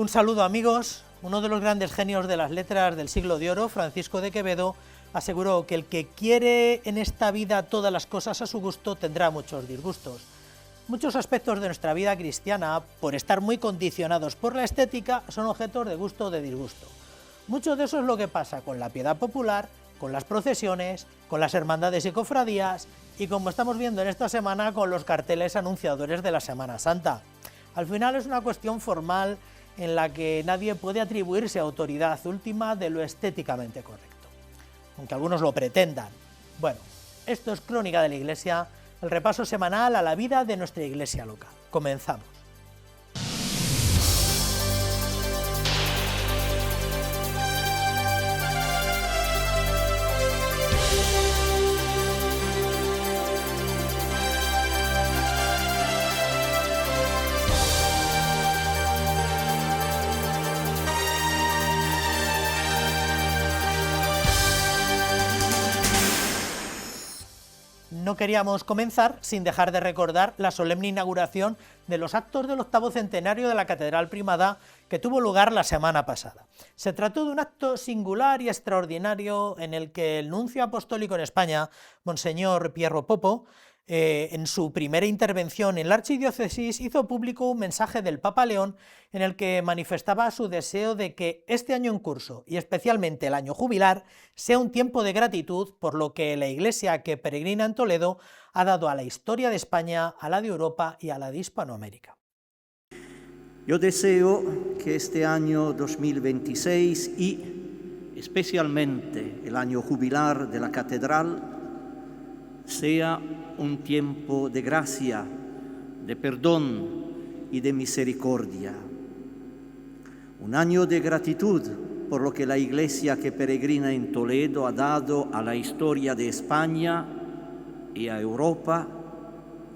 Un saludo, amigos. Uno de los grandes genios de las letras del siglo de oro, Francisco de Quevedo, aseguró que el que quiere en esta vida todas las cosas a su gusto tendrá muchos disgustos. Muchos aspectos de nuestra vida cristiana, por estar muy condicionados por la estética, son objetos de gusto o de disgusto. Mucho de eso es lo que pasa con la piedad popular, con las procesiones, con las hermandades y cofradías y, como estamos viendo en esta semana, con los carteles anunciadores de la Semana Santa. Al final es una cuestión formal en la que nadie puede atribuirse autoridad última de lo estéticamente correcto, aunque algunos lo pretendan. Bueno, esto es Crónica de la Iglesia, el repaso semanal a la vida de nuestra iglesia local. Comenzamos. No queríamos comenzar sin dejar de recordar la solemne inauguración de los actos del 8º centenario de la Catedral Primada que tuvo lugar la semana pasada. Se trató de un acto singular y extraordinario en el que el nuncio apostólico en España, Monseñor Piero Piopo, en su primera intervención en la archidiócesis hizo público un mensaje del Papa León en el que manifestaba su deseo de que este año en curso, y especialmente el año jubilar, sea un tiempo de gratitud por lo que la Iglesia que peregrina en Toledo ha dado a la historia de España, a la de Europa y a la de Hispanoamérica. Yo deseo que este año 2026 y especialmente el año jubilar de la Catedral sea un tiempo de gracia, de perdón y de misericordia. Un año de gratitud por lo que la Iglesia que peregrina en Toledo ha dado a la historia de España y a Europa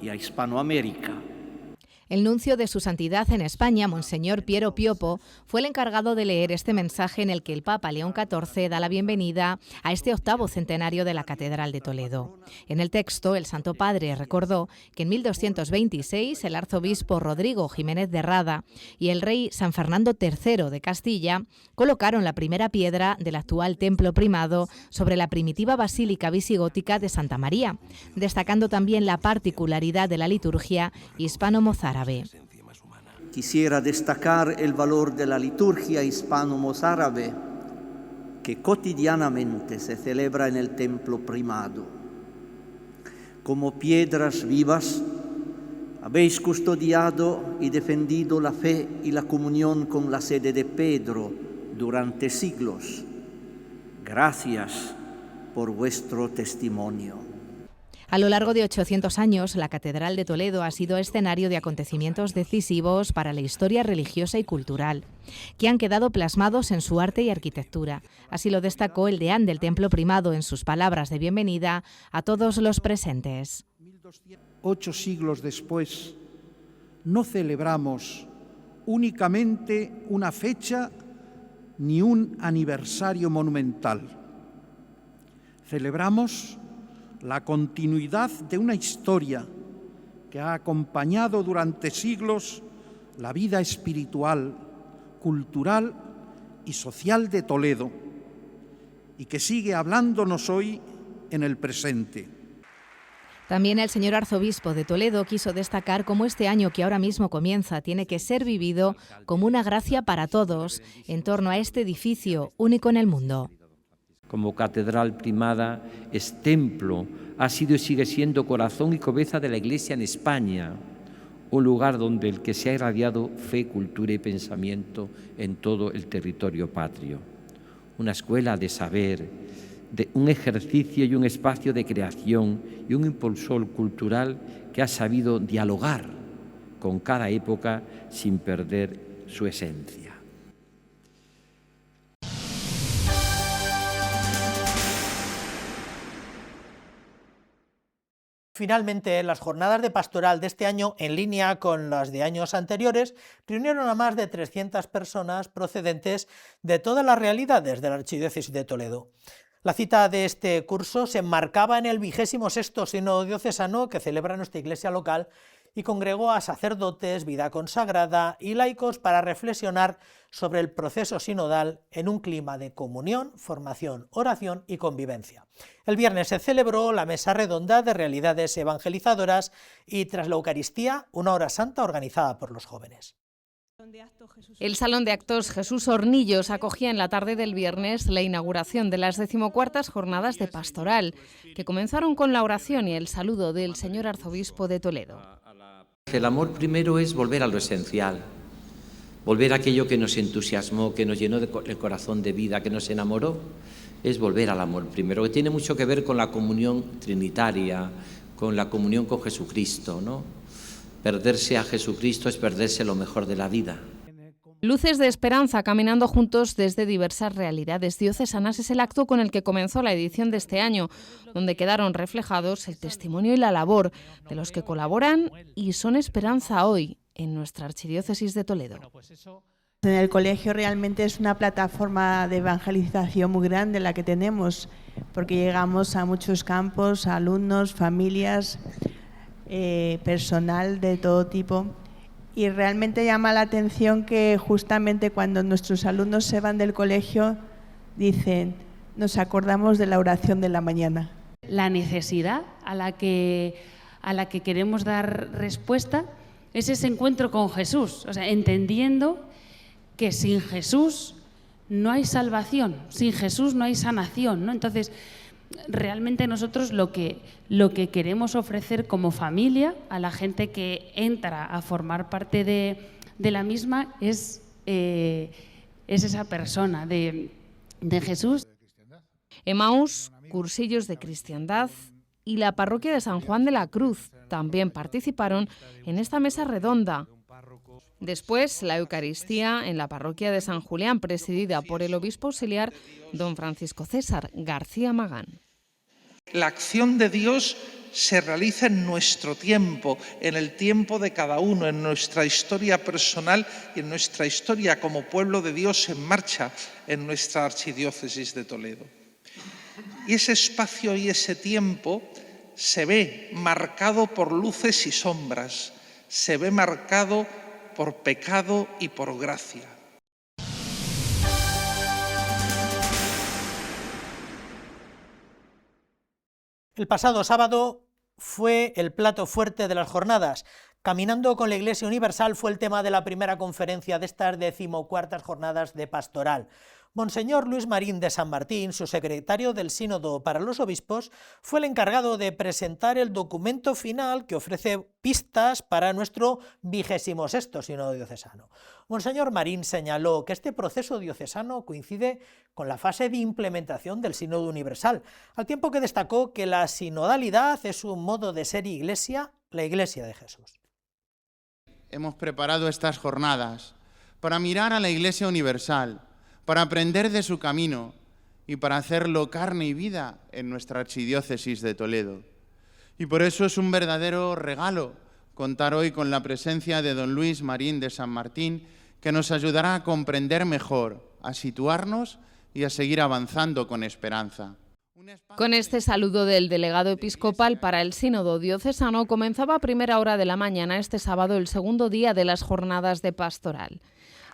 y a Hispanoamérica. El nuncio de su santidad en España, Monseñor Piero Piopo, fue el encargado de leer este mensaje en el que el Papa León XIV da la bienvenida a este 8º centenario de la Catedral de Toledo. En el texto, el Santo Padre recordó que en 1226 el arzobispo Rodrigo Jiménez de Rada y el rey San Fernando III de Castilla colocaron la primera piedra del actual templo primado sobre la primitiva basílica visigótica de Santa María, destacando también la particularidad de la liturgia hispano-mozárabe. Quisiera destacar el valor de la liturgia hispano-mozárabe que cotidianamente se celebra en el templo primado. Como piedras vivas, habéis custodiado y defendido la fe y la comunión con la sede de Pedro durante siglos. Gracias por vuestro testimonio. A lo largo de 800 años, la Catedral de Toledo ha sido escenario de acontecimientos decisivos para la historia religiosa y cultural, que han quedado plasmados en su arte y arquitectura. Así lo destacó el deán del Templo Primado en sus palabras de bienvenida a todos los presentes. 8 siglos después, no celebramos únicamente una fecha ni un aniversario monumental. Celebramos la continuidad de una historia que ha acompañado durante siglos la vida espiritual, cultural y social de Toledo y que sigue hablándonos hoy en el presente. También el señor arzobispo de Toledo quiso destacar cómo este año que ahora mismo comienza tiene que ser vivido como una gracia para todos en torno a este edificio único en el mundo. Como catedral primada, es templo, ha sido y sigue siendo corazón y cabeza de la Iglesia en España, un lugar donde el que se ha irradiado fe, cultura y pensamiento en todo el territorio patrio. Una escuela de saber, de un ejercicio y un espacio de creación y un impulsor cultural que ha sabido dialogar con cada época sin perder su esencia. Finalmente, las jornadas de pastoral de este año, en línea con las de años anteriores, reunieron a más de 300 personas procedentes de todas las realidades de la Archidiócesis de Toledo. La cita de este curso se enmarcaba en el 26º Sínodo Diocesano que celebra nuestra iglesia local y congregó a sacerdotes, vida consagrada y laicos para reflexionar sobre el proceso sinodal en un clima de comunión, formación, oración y convivencia. El viernes se celebró la mesa redonda de realidades evangelizadoras y tras la Eucaristía una hora santa organizada por los jóvenes. El Salón de Actos Jesús Hornillos acogía en la tarde del viernes la inauguración de las 14ª Jornadas de Pastoral, que comenzaron con la oración y el saludo del señor arzobispo de Toledo. El amor primero es volver a lo esencial, volver a aquello que nos entusiasmó, que nos llenó el corazón de vida, que nos enamoró, es volver al amor primero, que tiene mucho que ver con la comunión trinitaria, con la comunión con Jesucristo, ¿no? Perderse a Jesucristo es perderse lo mejor de la vida. Luces de esperanza caminando juntos desde diversas realidades diocesanas es el acto con el que comenzó la edición de este año, donde quedaron reflejados el testimonio y la labor de los que colaboran y son esperanza hoy en nuestra archidiócesis de Toledo. En el colegio realmente es una plataforma de evangelización muy grande la que tenemos, porque llegamos a muchos campos, a alumnos, familias, personal de todo tipo. Y realmente llama la atención que justamente cuando nuestros alumnos se van del colegio dicen, nos acordamos de la oración de la mañana. La necesidad a la que queremos dar respuesta es ese encuentro con Jesús, o sea, entendiendo que sin Jesús no hay salvación, sin Jesús no hay sanación, ¿no? Entonces, realmente nosotros lo que queremos ofrecer como familia a la gente que entra a formar parte de la misma es esa persona de Jesús. Emaús, cursillos de cristiandad y la parroquia de San Juan de la Cruz también participaron en esta mesa redonda. Después, la Eucaristía en la parroquia de San Julián, presidida por el obispo auxiliar don Francisco César García Magán. La acción de Dios se realiza en nuestro tiempo, en el tiempo de cada uno, en nuestra historia personal y en nuestra historia como pueblo de Dios en marcha en nuestra archidiócesis de Toledo. Y ese espacio y ese tiempo se ve marcado por luces y sombras, se ve marcado por pecado y por gracia. El pasado sábado fue el plato fuerte de las jornadas. Caminando con la Iglesia Universal fue el tema de la primera conferencia de estas 14ª Jornadas de Pastoral. Monseñor Luis Marín de San Martín, su secretario del Sínodo para los Obispos, fue el encargado de presentar el documento final que ofrece pistas para nuestro 26º Sínodo Diocesano. Monseñor Marín señaló que este proceso diocesano coincide con la fase de implementación del Sínodo Universal, al tiempo que destacó que la sinodalidad es un modo de ser Iglesia, la Iglesia de Jesús. Hemos preparado estas jornadas para mirar a la Iglesia Universal, para aprender de su camino y para hacerlo carne y vida en nuestra archidiócesis de Toledo. Y por eso es un verdadero regalo contar hoy con la presencia de don Luis Marín de San Martín, que nos ayudará a comprender mejor, a situarnos y a seguir avanzando con esperanza. Con este saludo del delegado episcopal para el Sínodo Diocesano comenzaba a primera hora de la mañana este sábado el segundo día de las jornadas de pastoral.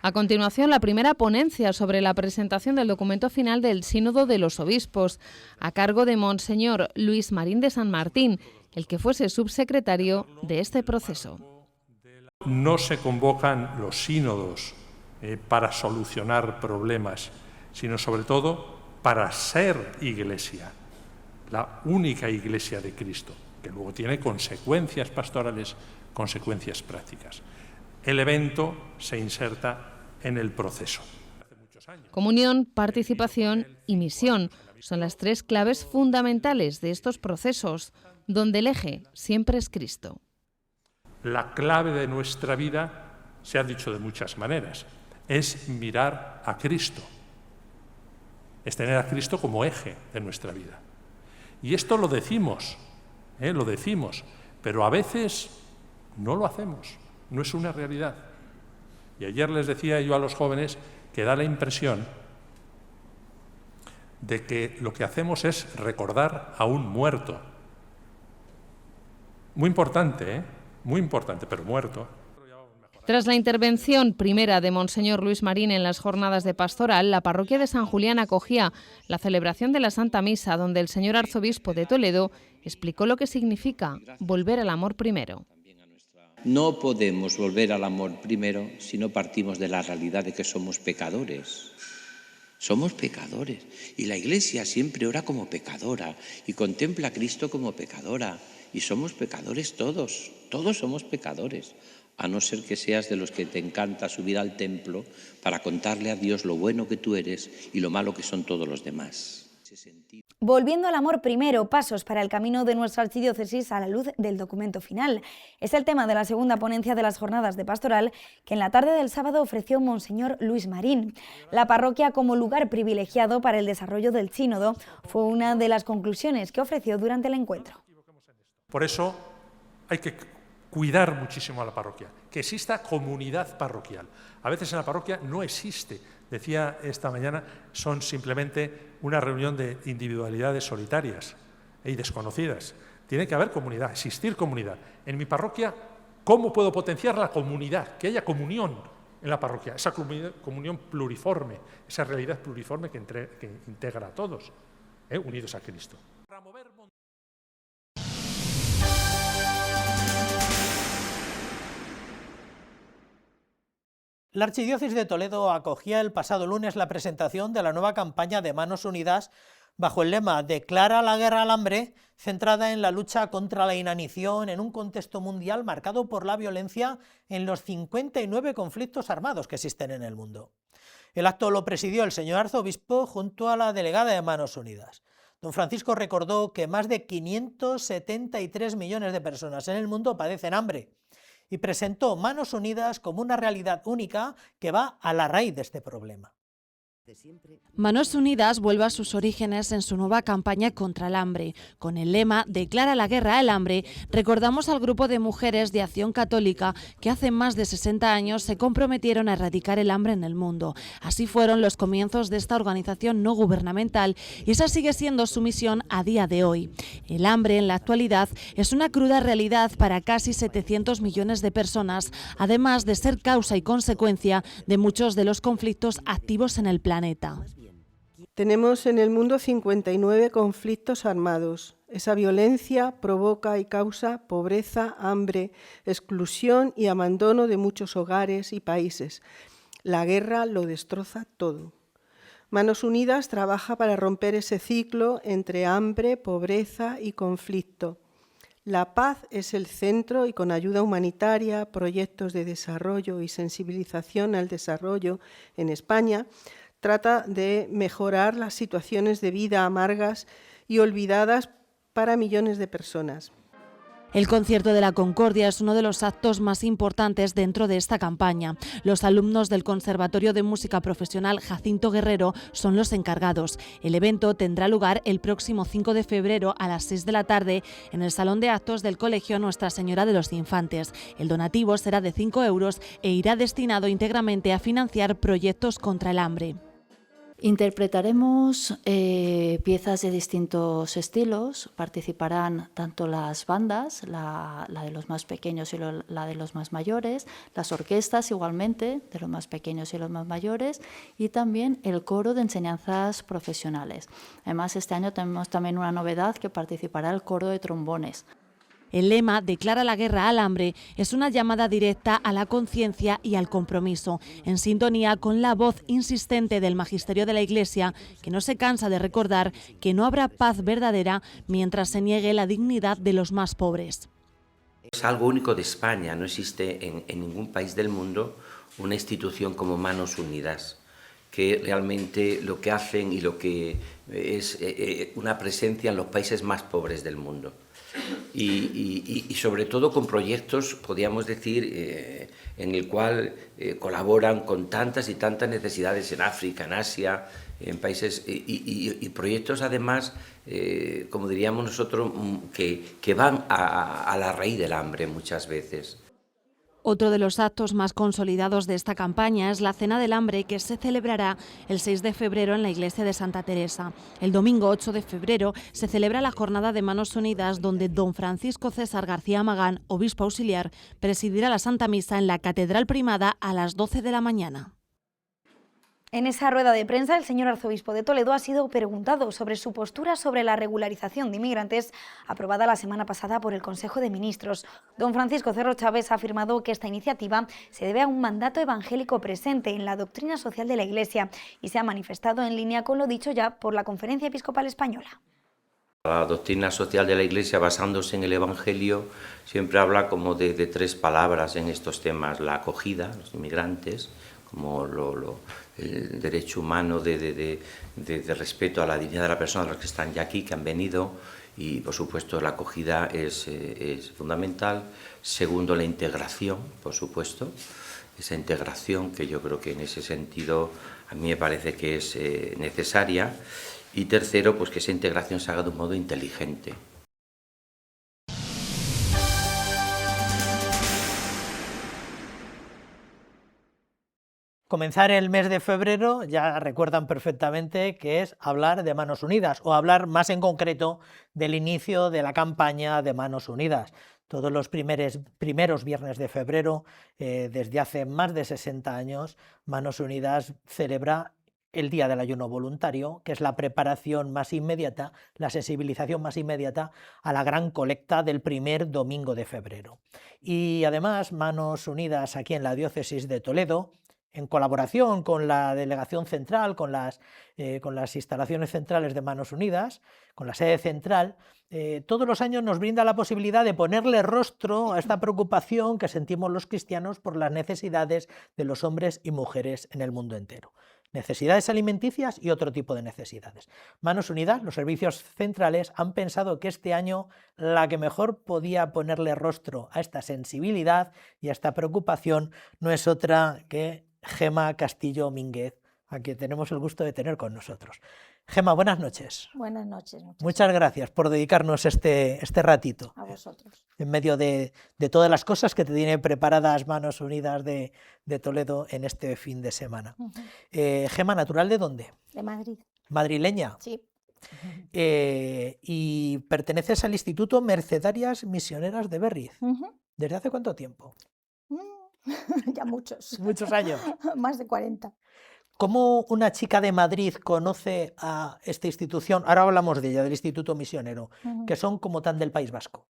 A continuación, la primera ponencia sobre la presentación del documento final del Sínodo de los Obispos, a cargo de Monseñor Luis Marín de San Martín, el que fuese subsecretario de este proceso. No se convocan los sínodos para solucionar problemas, sino sobre todo para ser Iglesia, la única Iglesia de Cristo, que luego tiene consecuencias pastorales, consecuencias prácticas. El evento se inserta en el proceso. Comunión, participación y misión son las tres claves fundamentales de estos procesos, donde el eje siempre es Cristo. La clave de nuestra vida, se ha dicho de muchas maneras, es mirar a Cristo, es tener a Cristo como eje de nuestra vida. Y esto lo decimos, pero a veces no lo hacemos, no es una realidad. Y ayer les decía yo a los jóvenes que da la impresión de que lo que hacemos es recordar a un muerto. Muy importante, muy importante, pero muerto. Tras la intervención primera de Monseñor Luis Marín en las jornadas de pastoral, la parroquia de San Julián acogía la celebración de la Santa Misa, donde el señor arzobispo de Toledo explicó lo que significa volver al amor primero. No podemos volver al amor primero si no partimos de la realidad de que somos pecadores. Somos pecadores y la Iglesia siempre ora como pecadora y contempla a Cristo como pecadora y somos pecadores todos somos pecadores, a no ser que seas de los que te encanta subir al templo para contarle a Dios lo bueno que tú eres y lo malo que son todos los demás. Volviendo al amor primero, pasos para el camino de nuestra archidiócesis a la luz del documento final. Es el tema de la segunda ponencia de las jornadas de pastoral que en la tarde del sábado ofreció Monseñor Luis Marín. La parroquia como lugar privilegiado para el desarrollo del sínodo fue una de las conclusiones que ofreció durante el encuentro. Por eso hay que cuidar muchísimo a la parroquia, que exista comunidad parroquial. A veces en la parroquia no existe. Decía esta mañana, son simplemente una reunión de individualidades solitarias y desconocidas. Tiene que haber comunidad, existir comunidad. En mi parroquia, ¿cómo puedo potenciar la comunidad? Que haya comunión en la parroquia, esa comunión pluriforme, esa realidad pluriforme que integra a todos, unidos a Cristo. La Archidiócesis de Toledo acogía el pasado lunes la presentación de la nueva campaña de Manos Unidas bajo el lema Declara la guerra al hambre, centrada en la lucha contra la inanición en un contexto mundial marcado por la violencia en los 59 conflictos armados que existen en el mundo. El acto lo presidió el señor arzobispo junto a la delegada de Manos Unidas. Don Francisco recordó que más de 573 millones de personas en el mundo padecen hambre y presentó Manos Unidas como una realidad única que va a la raíz de este problema. Manos Unidas vuelve a sus orígenes en su nueva campaña contra el hambre. Con el lema Declara la guerra al hambre, recordamos al grupo de mujeres de Acción Católica que hace más de 60 años se comprometieron a erradicar el hambre en el mundo. Así fueron los comienzos de esta organización no gubernamental y esa sigue siendo su misión a día de hoy. El hambre en la actualidad es una cruda realidad para casi 700 millones de personas, además de ser causa y consecuencia de muchos de los conflictos activos en el planeta. Tenemos en el mundo 59 conflictos armados. Esa violencia provoca y causa pobreza, hambre, exclusión y abandono de muchos hogares y países. La guerra lo destroza todo. Manos Unidas trabaja para romper ese ciclo entre hambre, pobreza y conflicto. La paz es el centro y con ayuda humanitaria, proyectos de desarrollo y sensibilización al desarrollo en España, trata de mejorar las situaciones de vida amargas y olvidadas para millones de personas. El Concierto de la Concordia es uno de los actos más importantes dentro de esta campaña. Los alumnos del Conservatorio de Música Profesional Jacinto Guerrero son los encargados. El evento tendrá lugar el próximo 5 de febrero a las 6 de la tarde en el Salón de Actos del Colegio Nuestra Señora de los Infantes. El donativo será de 5 euros e irá destinado íntegramente a financiar proyectos contra el hambre. Interpretaremos piezas de distintos estilos. Participarán tanto las bandas, la de los más pequeños y la de los más mayores, las orquestas igualmente, de los más pequeños y los más mayores, y también el coro de enseñanzas profesionales. Además, este año tenemos también una novedad, que participará el coro de trombones. El lema Declara la guerra al hambre es una llamada directa a la conciencia y al compromiso, en sintonía con la voz insistente del magisterio de la Iglesia, que no se cansa de recordar que no habrá paz verdadera mientras se niegue la dignidad de los más pobres. Es algo único de España, no existe en ningún país del mundo una institución como Manos Unidas, que realmente lo que hacen y lo que es una presencia en los países más pobres del mundo. Y sobre todo con proyectos, podríamos decir, en el cual colaboran con tantas y tantas necesidades en África, en Asia, en países, y proyectos además, como diríamos nosotros, que van a la raíz del hambre muchas veces. Otro de los actos más consolidados de esta campaña es la Cena del Hambre, que se celebrará el 6 de febrero en la iglesia de Santa Teresa. El domingo 8 de febrero se celebra la Jornada de Manos Unidas, donde don Francisco César García Magán, obispo auxiliar, presidirá la Santa Misa en la Catedral Primada a las 12 de la mañana. En esa rueda de prensa, el señor arzobispo de Toledo ha sido preguntado sobre su postura sobre la regularización de inmigrantes aprobada la semana pasada por el Consejo de Ministros. Don Francisco Cerro Chávez ha afirmado que esta iniciativa se debe a un mandato evangélico presente en la doctrina social de la Iglesia y se ha manifestado en línea con lo dicho ya por la Conferencia Episcopal Española. La doctrina social de la Iglesia, basándose en el Evangelio, siempre habla como de tres palabras en estos temas: la acogida, los inmigrantes, como el derecho humano de respeto a la dignidad de la persona, de los que están ya aquí, que han venido, y por supuesto la acogida es fundamental. Segundo, la integración, por supuesto, esa integración que yo creo que en ese sentido a mí me parece que es necesaria. Y tercero, pues que esa integración se haga de un modo inteligente. Comenzar el mes de febrero, ya recuerdan perfectamente que es hablar de Manos Unidas, o hablar más en concreto del inicio de la campaña de Manos Unidas. Todos los primeros viernes de febrero, desde hace más de 60 años, Manos Unidas celebra el Día del Ayuno Voluntario, que es la preparación más inmediata, la sensibilización más inmediata a la gran colecta del primer domingo de febrero. Y además, Manos Unidas aquí en la diócesis de Toledo, en colaboración con la delegación central, con las instalaciones centrales de Manos Unidas, con la sede central, todos los años nos brinda la posibilidad de ponerle rostro a esta preocupación que sentimos los cristianos por las necesidades de los hombres y mujeres en el mundo entero. Necesidades alimenticias y otro tipo de necesidades. Manos Unidas, los servicios centrales, han pensado que este año la que mejor podía ponerle rostro a esta sensibilidad y a esta preocupación no es otra que Gema Castillo Mínguez, a quien tenemos el gusto de tener con nosotros. Gema, buenas noches. Buenas noches. Muchas gracias por dedicarnos este ratito. A vosotros. En medio de todas las cosas que te tienen preparadas Manos Unidas de Toledo en este fin de semana. Gema, ¿natural de dónde? De Madrid. ¿Madrileña? Sí. Y perteneces al Instituto Mercedarias Misioneras de Berriz. ¿Desde hace cuánto tiempo? Ya muchos. Muchos años. Más de 40. ¿Cómo una chica de Madrid conoce a esta institución? Ahora hablamos de ella, del Instituto Misionero, que son como tan del País Vasco.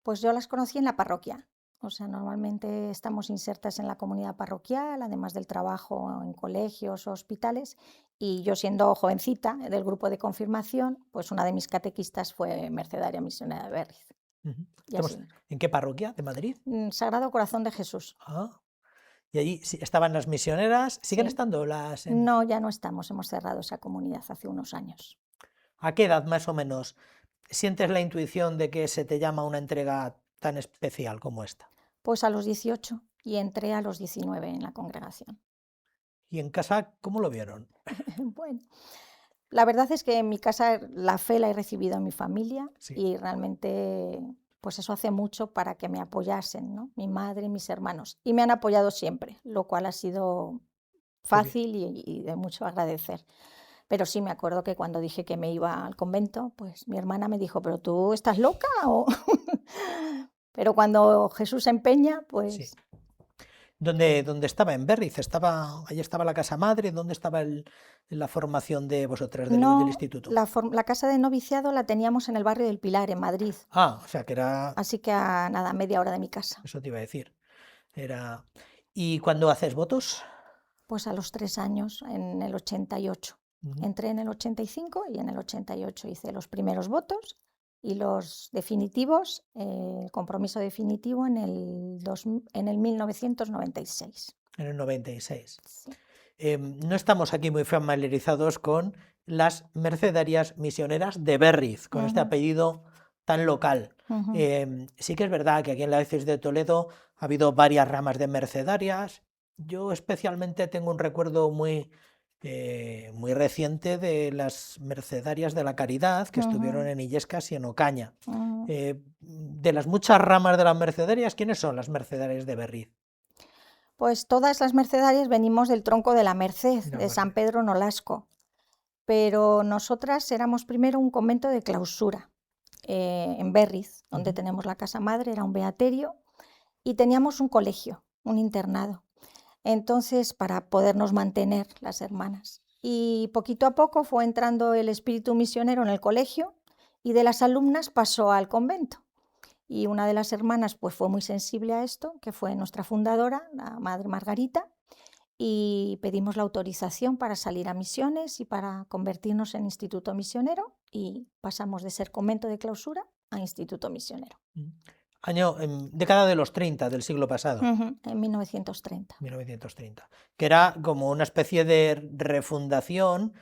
Pues yo las conocí en la parroquia. O sea, normalmente estamos insertas en la comunidad parroquial, además del trabajo en colegios o hospitales. Y yo, siendo jovencita del grupo de confirmación, pues una de mis catequistas fue mercedaria misionera de Berriz. ¿En qué parroquia de Madrid? Sagrado Corazón de Jesús. Y allí estaban las misioneras. ¿Siguen estando las...? No, ya no estamos. Hemos cerrado esa comunidad hace unos años. ¿A qué edad más o menos sientes la intuición de que se te llama a una entrega tan especial como esta? Pues a los 18 y entré a los 19 en la congregación. ¿Y en casa cómo lo vieron? Bueno, la verdad es que en mi casa la fe la he recibido en mi familia y realmente pues eso hace mucho para que me apoyasen, ¿no? Mi madre y mis hermanos. Y me han apoyado siempre, lo cual ha sido fácil y de mucho agradecer. Pero sí me acuerdo que cuando dije que me iba al convento, pues mi hermana me dijo, ¿pero tú estás loca? Pero cuando Jesús se empeña, pues... Sí. ¿Dónde estaba? ¿En Berriz? ¿Allí estaba la casa madre? ¿Dónde estaba la formación de vosotras del instituto? La casa de noviciado la teníamos en el barrio del Pilar, en Madrid. Ah, o sea que era... Así que a nada, media hora de mi casa. Eso te iba a decir. ¿Y cuándo haces votos? Pues a los 3 años, en el 88. Entré en el 85 y en el 88 hice los primeros votos. Y los definitivos, el compromiso definitivo en el 1996. En el 96. Sí. No estamos aquí muy familiarizados con las mercedarias misioneras de Berriz, con este apellido tan local. Sí que es verdad que aquí en la diócesis de Toledo ha habido varias ramas de mercedarias. Yo especialmente tengo un recuerdo muy muy reciente de las Mercedarias de la Caridad, que estuvieron en Illescas y en Ocaña. De las muchas ramas de las Mercedarias, ¿quiénes son las Mercedarias de Berriz? Pues todas las mercedarias venimos del tronco de la Merced, de San Pedro Nolasco, pero nosotras éramos primero un convento de clausura en Berriz, donde tenemos la casa madre, era un beaterio, y teníamos un colegio, un internado, entonces para podernos mantener las hermanas. Y poquito a poco fue entrando el espíritu misionero en el colegio y de las alumnas pasó al convento. Y una de las hermanas pues fue muy sensible a esto, que fue nuestra fundadora, la Madre Margarita, y pedimos la autorización para salir a misiones y para convertirnos en instituto misionero, y pasamos de ser convento de clausura a instituto misionero. Década de los 30 del siglo pasado. En 1930. 1930. Que era como una especie de refundación,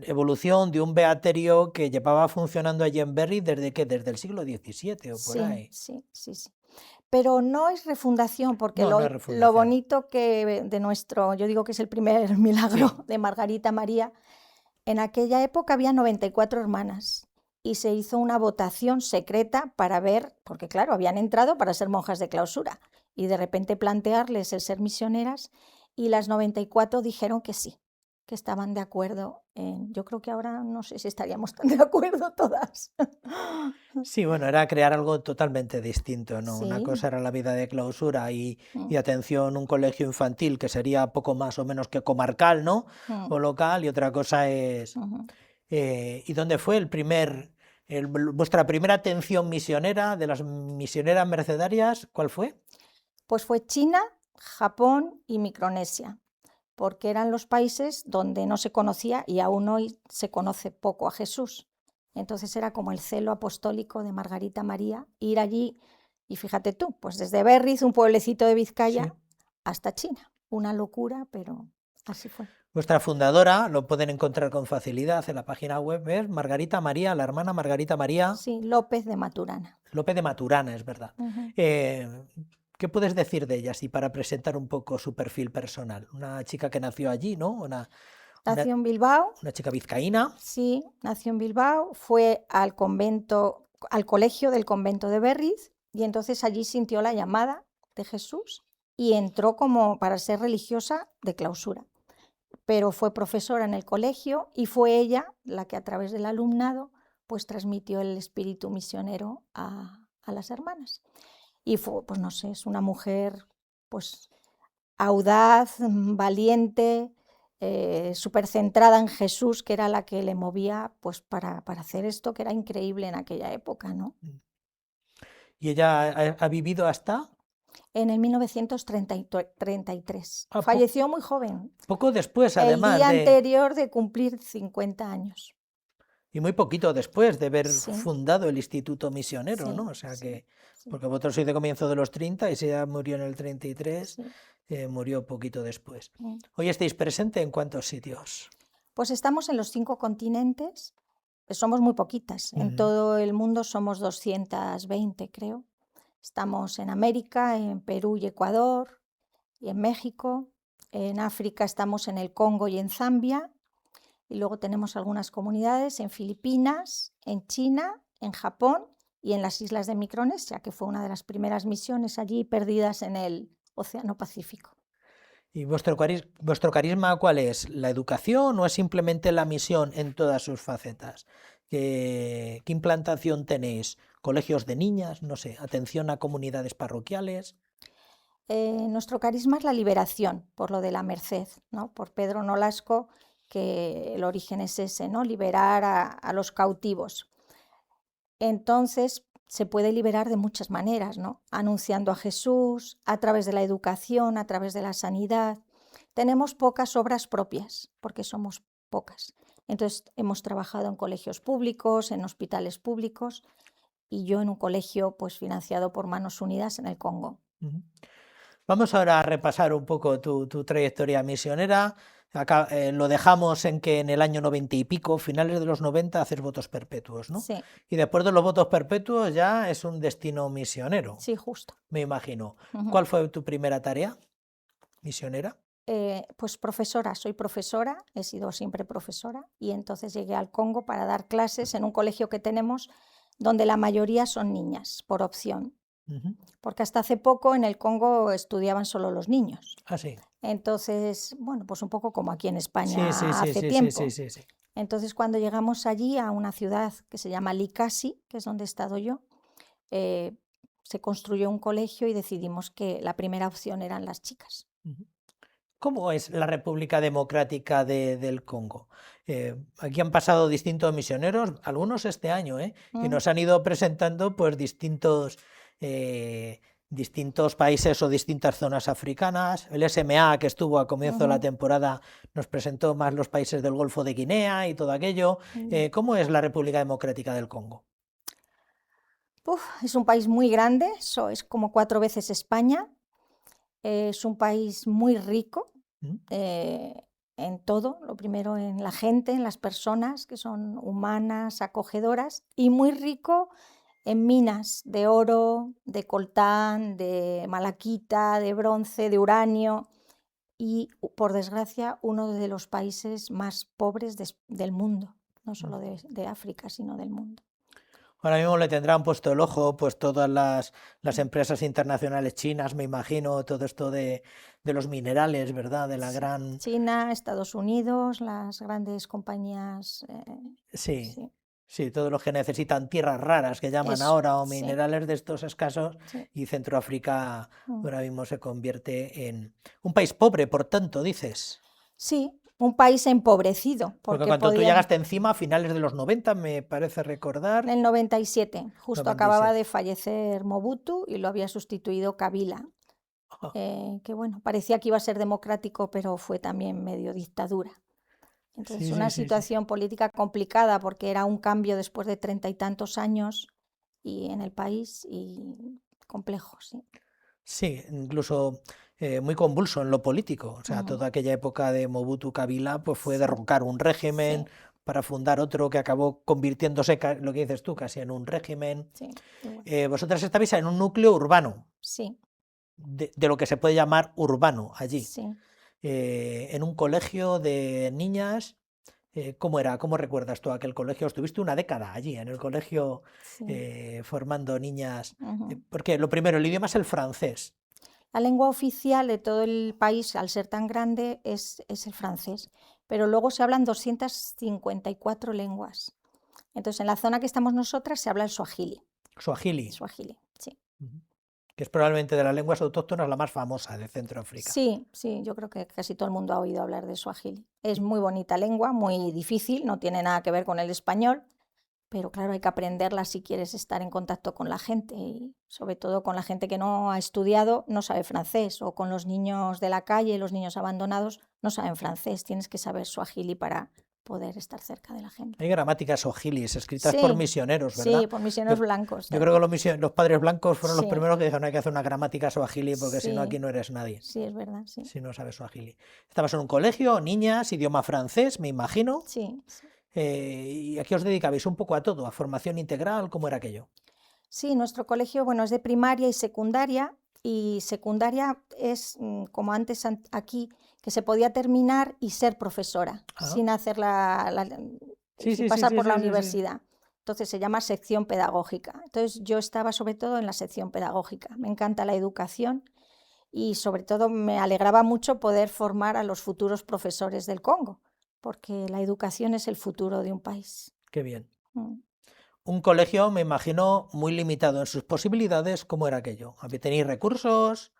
evolución de un beaterio que llevaba funcionando allí en Berriz desde el siglo XVII o por ahí. Sí. Pero no es refundación, porque lo bonito que de nuestro, yo digo que es el primer milagro de Margarita María, en aquella época había 94 hermanas y se hizo una votación secreta para ver, porque claro, habían entrado para ser monjas de clausura y de repente plantearles el ser misioneras, y las 94 dijeron que sí, que estaban de acuerdo. Yo creo que ahora no sé si estaríamos tan de acuerdo todas. Sí, bueno, era crear algo totalmente distinto, ¿no? Sí. Una cosa era la vida de clausura y atención, un colegio infantil que sería poco más o menos que comarcal, ¿no? O local, y otra cosa es... ¿Y dónde fue vuestra primera atención misionera, de las misioneras mercedarias, cuál fue? Pues fue China, Japón y Micronesia, porque eran los países donde no se conocía, y aún hoy se conoce poco a Jesús. Entonces era como el celo apostólico de Margarita María, ir allí, y fíjate tú, pues desde Berriz, un pueblecito de Vizcaya, hasta China. Una locura, pero así fue. Vuestra fundadora, lo pueden encontrar con facilidad en la página web, es Margarita María, la hermana Margarita María. Sí, López de Maturana. López de Maturana, es verdad. ¿Qué puedes decir de ella, así para presentar un poco su perfil personal? Una chica que nació allí, ¿no? Nació en Bilbao. Una chica vizcaína. Sí, nació en Bilbao, fue al colegio del convento de Berriz, y entonces allí sintió la llamada de Jesús y entró como para ser religiosa de clausura. Pero fue profesora en el colegio y fue ella la que a través del alumnado pues transmitió el espíritu misionero a las hermanas. Y fue, pues no sé, es una mujer pues audaz, valiente, súper centrada en Jesús, que era la que le movía pues para hacer esto, que era increíble en aquella época, ¿no? ¿Y ella ha vivido hasta...? En el 1933. Falleció muy joven. Poco después, además. El día anterior de cumplir 50 años. Y muy poquito después de haber fundado el Instituto Misionero, ¿no? O sea que, porque vosotros sois de comienzo de los 30 y si ella murió en el 33, murió poquito después. ¿Hoy estáis presentes en cuántos sitios? Pues estamos en los 5 continentes, somos muy poquitas. En todo el mundo somos 220, creo. Estamos en América, en Perú y Ecuador, y en México. En África estamos en el Congo y en Zambia. Y luego tenemos algunas comunidades en Filipinas, en China, en Japón y en las islas de Micronesia, que fue una de las primeras misiones allí perdidas en el Océano Pacífico. ¿Y vuestro carisma cuál es? ¿La educación o es simplemente la misión en todas sus facetas? ¿Qué implantación tenéis? ¿Colegios de niñas? No sé, atención a comunidades parroquiales. Nuestro carisma es la liberación, por lo de la Merced, ¿no? Por Pedro Nolasco, que el origen es ese, ¿no? Liberar a los cautivos. Entonces se puede liberar de muchas maneras, ¿no? Anunciando a Jesús, a través de la educación, a través de la sanidad. Tenemos pocas obras propias, porque somos pocas. Entonces hemos trabajado en colegios públicos, en hospitales públicos, y yo en un colegio pues financiado por Manos Unidas en el Congo. Vamos ahora a repasar un poco tu trayectoria misionera. Acá, lo dejamos en que en el año 90 y pico, finales de los 90, haces votos perpetuos, ¿no? Sí. Y después de los votos perpetuos ya es un destino misionero. Sí, justo. Me imagino. ¿Cuál fue tu primera tarea misionera? pues profesora, soy profesora, he sido siempre profesora, y entonces llegué al Congo para dar clases en un colegio que tenemos donde la mayoría son niñas, por opción. Porque hasta hace poco en el Congo estudiaban solo los niños. Ah, sí. Entonces, bueno, pues un poco como aquí en España Sí. hace tiempo. Entonces, cuando llegamos allí a una ciudad que se llama Likasi, que es donde he estado yo, se construyó un colegio y decidimos que la primera opción eran las chicas. ¿Cómo es la República Democrática del Congo? Aquí han pasado distintos misioneros, algunos este año, y nos han ido presentando pues distintos países o distintas zonas africanas. El SMA, que estuvo a comienzo de la temporada, nos presentó más los países del Golfo de Guinea y todo aquello. ¿Cómo es la República Democrática del Congo? Es un país muy grande, es como 4 veces España. Es un país muy rico en todo, lo primero en la gente, en las personas que son humanas, acogedoras, y muy rico en minas de oro, de coltán, de malaquita, de bronce, de uranio, y por desgracia uno de los países más pobres del mundo, no solo de África, sino del mundo. Ahora mismo le tendrán puesto el ojo pues todas las empresas internacionales chinas, me imagino, todo esto de los minerales, ¿verdad? De la gran... China, Estados Unidos, las grandes compañías... Sí, todos los que necesitan tierras raras, que llaman ahora, o minerales de estos escasos, y Centroáfrica ahora mismo se convierte en un país pobre, por tanto, dices. Sí, un país empobrecido. Porque cuando tú llegaste encima, a finales de los 90, me parece recordar... En el 97, justo acababa de fallecer Mobutu y lo había sustituido Kabila. Que bueno, parecía que iba a ser democrático, pero fue también medio dictadura. Entonces, una situación política complicada, porque era un cambio después de 30 y tantos años y en el país, y complejo, sí. Sí, incluso muy convulso en lo político. O sea, toda aquella época de Mobutu Kabila pues fue derrocar un régimen para fundar otro que acabó convirtiéndose, lo que dices tú, casi en un régimen. Vosotras estabais en un núcleo urbano. Sí. De lo que se puede llamar urbano allí. Sí. En un colegio de niñas. ¿Cómo era? ¿Cómo recuerdas tú aquel colegio? Estuviste una década allí, en el colegio, formando niñas. Porque lo primero, el idioma es el francés. La lengua oficial de todo el país, al ser tan grande, es el francés. Pero luego se hablan 254 lenguas. Entonces, en la zona que estamos nosotras se habla el suajili. ¿Suajili? Suajili, sí. Que es probablemente de las lenguas autóctonas la más famosa de Centroáfrica. Sí, yo creo que casi todo el mundo ha oído hablar de suajili. Es muy bonita lengua, muy difícil, no tiene nada que ver con el español, pero claro, hay que aprenderla si quieres estar en contacto con la gente, y sobre todo con la gente que no ha estudiado, no sabe francés, o con los niños de la calle, los niños abandonados, no saben francés, tienes que saber suajili para poder estar cerca de la gente. Hay gramáticas suajilis escritas por misioneros, ¿verdad? Sí, por misioneros blancos. Yo creo que los padres blancos fueron los primeros que dijeron hay que hacer una gramática suajili porque si no aquí no eres nadie. Sí, es verdad, sí. Si no sabes suajili. Estabas en un colegio, niñas, idioma francés, me imagino. Sí. ¿Y aquí os dedicabais un poco a todo? ¿A formación integral? ¿Cómo era aquello? Sí, nuestro colegio, bueno, es de primaria y secundaria es como antes aquí, que se podía terminar y ser profesora, sin hacer sin pasar por la universidad. Entonces se llama sección pedagógica. Entonces yo estaba sobre todo en la sección pedagógica. Me encanta la educación y sobre todo me alegraba mucho poder formar a los futuros profesores del Congo, porque la educación es el futuro de un país. Qué bien. Un colegio, me imagino, muy limitado en sus posibilidades. ¿Cómo era aquello? ¿Tenéis recursos?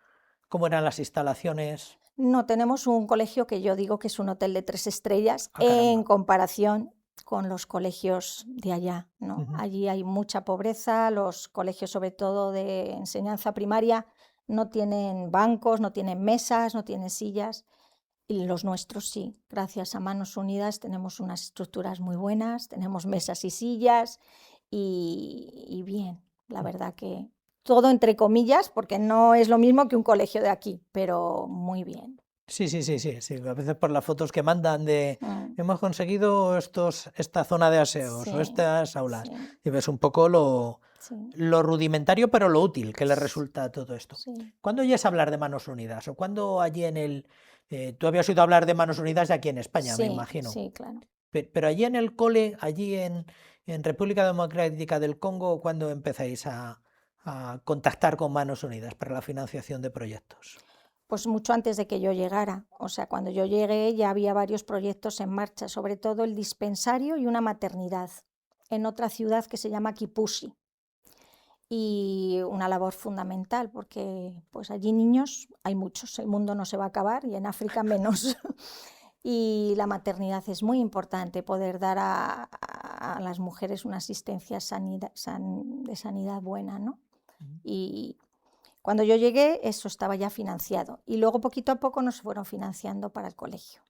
¿Cómo eran las instalaciones? No, tenemos un colegio que yo digo que es un hotel de 3 estrellas en comparación con los colegios de allá, ¿no? Allí hay mucha pobreza, los colegios sobre todo de enseñanza primaria no tienen bancos, no tienen mesas, no tienen sillas, y los nuestros sí. Gracias a Manos Unidas tenemos unas estructuras muy buenas, tenemos mesas y sillas y bien, la verdad que... Todo entre comillas, porque no es lo mismo que un colegio de aquí, pero muy bien. Sí. A veces por las fotos que mandan de hemos conseguido esta zona de aseos o estas aulas. Y ves un poco lo rudimentario pero lo útil que le resulta todo esto. Sí. ¿Cuándo oyes hablar de Manos Unidas? ¿O cuándo allí en el... tú habías oído hablar de Manos Unidas de aquí en España, me imagino. Sí, claro. Pero allí en el cole, allí en República Democrática del Congo, ¿cuándo empezáis a contactar con Manos Unidas para la financiación de proyectos? Pues mucho antes de que yo llegara. O sea, cuando yo llegué ya había varios proyectos en marcha, sobre todo el dispensario y una maternidad en otra ciudad que se llama Kipushi. Y una labor fundamental porque pues allí niños hay muchos, el mundo no se va a acabar y en África menos. Y la maternidad es muy importante, poder dar a las mujeres una asistencia de sanidad buena, ¿no? Y cuando yo llegué eso estaba ya financiado y luego poquito a poco nos fueron financiando para el colegio.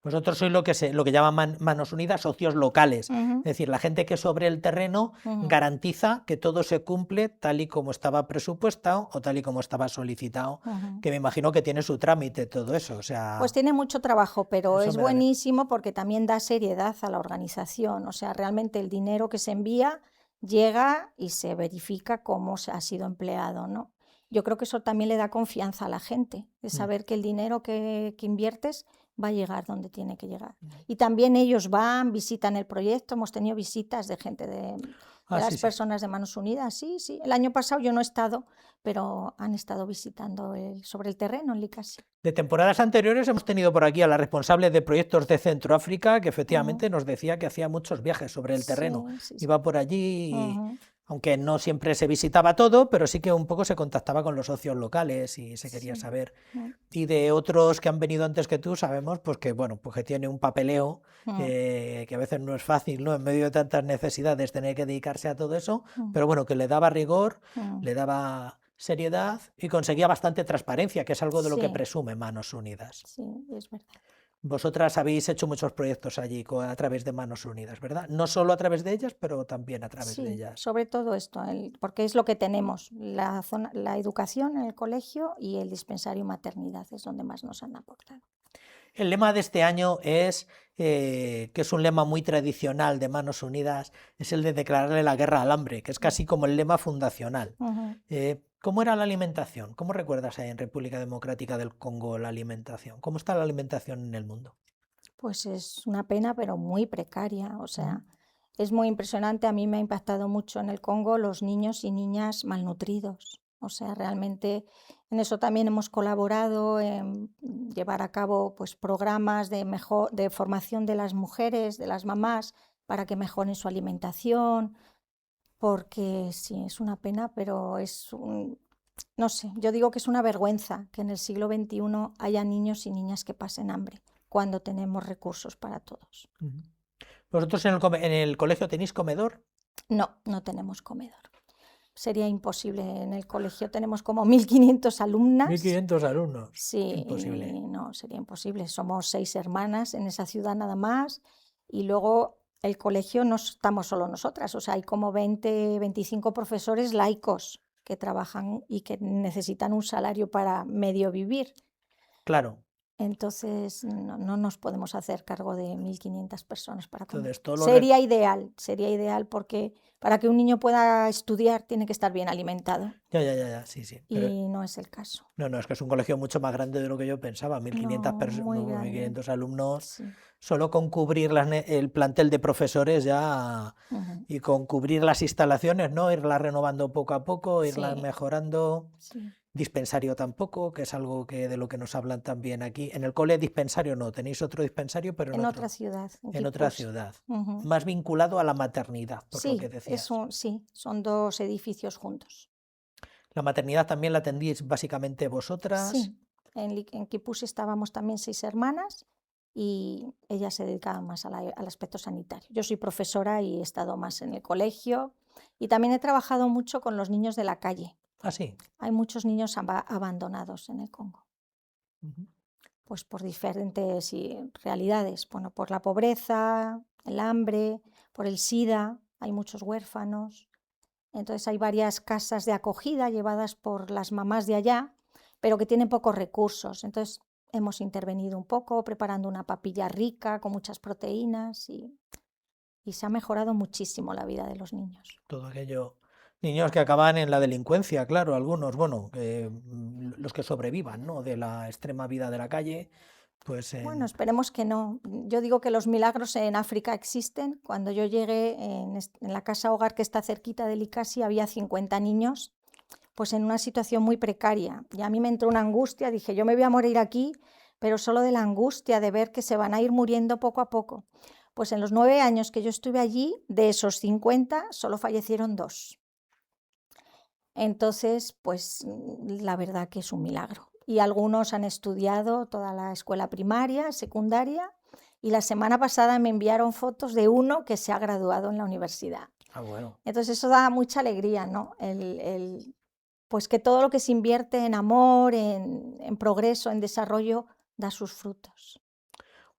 Vosotros sois lo que llaman Manos Unidas, socios locales, Ujú. es decir, la gente que sobre el terreno Ujú. garantiza que todo se cumple tal y como estaba presupuestado o tal y como estaba solicitado, Ujú. que me imagino que tiene su trámite todo eso, o sea... Pues tiene mucho trabajo, pero Eso es me da bien. buenísimo porque también da seriedad a la organización, o sea, realmente el dinero que se envía llega y se verifica cómo ha sido empleado, ¿no? Yo creo que eso también le da confianza a la gente, de saber que el dinero que inviertes va a llegar donde tiene que llegar. Y también ellos van, visitan el proyecto, hemos tenido visitas de gente de las personas de Manos Unidas, sí. El año pasado yo no he estado, pero han estado visitando sobre el terreno en Likasi. De temporadas anteriores hemos tenido por aquí a la responsable de proyectos de Centroáfrica, que efectivamente nos decía que hacía muchos viajes sobre el terreno. Sí. Iba por allí, aunque no siempre se visitaba todo, pero sí que un poco se contactaba con los socios locales y se quería saber. Y de otros que han venido antes que tú sabemos pues que tiene un papeleo que a veces no es fácil, ¿no? En medio de tantas necesidades tener que dedicarse a todo eso, pero bueno, que le daba rigor, le daba seriedad y conseguía bastante transparencia, que es algo de lo que presume Manos Unidas. Sí, es verdad. Vosotras habéis hecho muchos proyectos allí a través de Manos Unidas, ¿verdad? No solo a través de ellas, pero también a través de ellas. Sobre todo esto, porque es lo que tenemos, la educación en el colegio y el dispensario maternidad, es donde más nos han aportado. El lema de este año es, que es un lema muy tradicional de Manos Unidas, es el de declararle la guerra al hambre, que es casi como el lema fundacional. ¿Cómo era la alimentación? ¿Cómo recuerdas ahí en República Democrática del Congo la alimentación? ¿Cómo está la alimentación en el mundo? Pues es una pena, pero muy precaria, o sea, es muy impresionante. A mí me ha impactado mucho en el Congo los niños y niñas malnutridos. O sea, realmente en eso también hemos colaborado en llevar a cabo pues, programas de formación de las mujeres, de las mamás, para que mejoren su alimentación, porque sí, es una pena, pero no sé, yo digo que es una vergüenza que en el siglo XXI haya niños y niñas que pasen hambre, cuando tenemos recursos para todos. ¿Vosotros en el colegio tenéis comedor? No, no tenemos comedor. Sería imposible. En el colegio tenemos como 1.500 alumnas. 1.500 alumnos. Sí, Imposible. No, sería imposible. Somos 6 hermanas en esa ciudad nada más. Y luego el colegio no estamos solo nosotras. O sea, hay como 25 profesores laicos que trabajan y que necesitan un salario para medio vivir. Claro. Entonces no nos podemos hacer cargo de 1.500 personas para comer. Entonces, sería ideal porque para que un niño pueda estudiar tiene que estar bien alimentado. Ya, sí. Pero Y no es el caso. No, es que es un colegio mucho más grande de lo que yo pensaba, 1.500 alumnos, Sí. solo con cubrir el plantel de profesores ya y con cubrir las instalaciones, ¿no? Irlas renovando poco a poco, irlas mejorando. Sí. Dispensario tampoco, que es algo de lo que nos hablan también aquí. En el cole dispensario no, tenéis otro dispensario, pero en otra ciudad. En otra ciudad, más vinculado a la maternidad, por lo que decías. Son 2 edificios juntos. La maternidad también la atendíais básicamente vosotras. Sí, en Kipushi estábamos también 6 hermanas y ellas se dedicaban más al aspecto sanitario. Yo soy profesora y he estado más en el colegio y también he trabajado mucho con los niños de la calle. Ah, sí. Hay muchos niños abandonados en el Congo, pues por diferentes realidades, bueno, por la pobreza, el hambre, por el SIDA, hay muchos huérfanos. Entonces hay varias casas de acogida llevadas por las mamás de allá, pero que tienen pocos recursos. Entonces hemos intervenido un poco preparando una papilla rica con muchas proteínas y y se ha mejorado muchísimo la vida de los niños. Todo aquello, niños que acaban en la delincuencia, claro, algunos, bueno, los que sobrevivan, ¿no?, de la extrema vida de la calle, pues... Bueno, esperemos que no. Yo digo que los milagros en África existen. Cuando yo llegué en la casa hogar que está cerquita de Likasi había 50 niños, pues en una situación muy precaria. Y a mí me entró una angustia, dije, yo me voy a morir aquí, pero solo de la angustia de ver que se van a ir muriendo poco a poco. Pues en los 9 años que yo estuve allí, de esos 50, solo fallecieron 2. Entonces, pues la verdad que es un milagro. Y algunos han estudiado toda la escuela primaria, secundaria, y la semana pasada me enviaron fotos de uno que se ha graduado en la universidad. Ah, bueno. Entonces eso da mucha alegría, ¿no? Pues que todo lo que se invierte en amor, en progreso, en desarrollo, da sus frutos.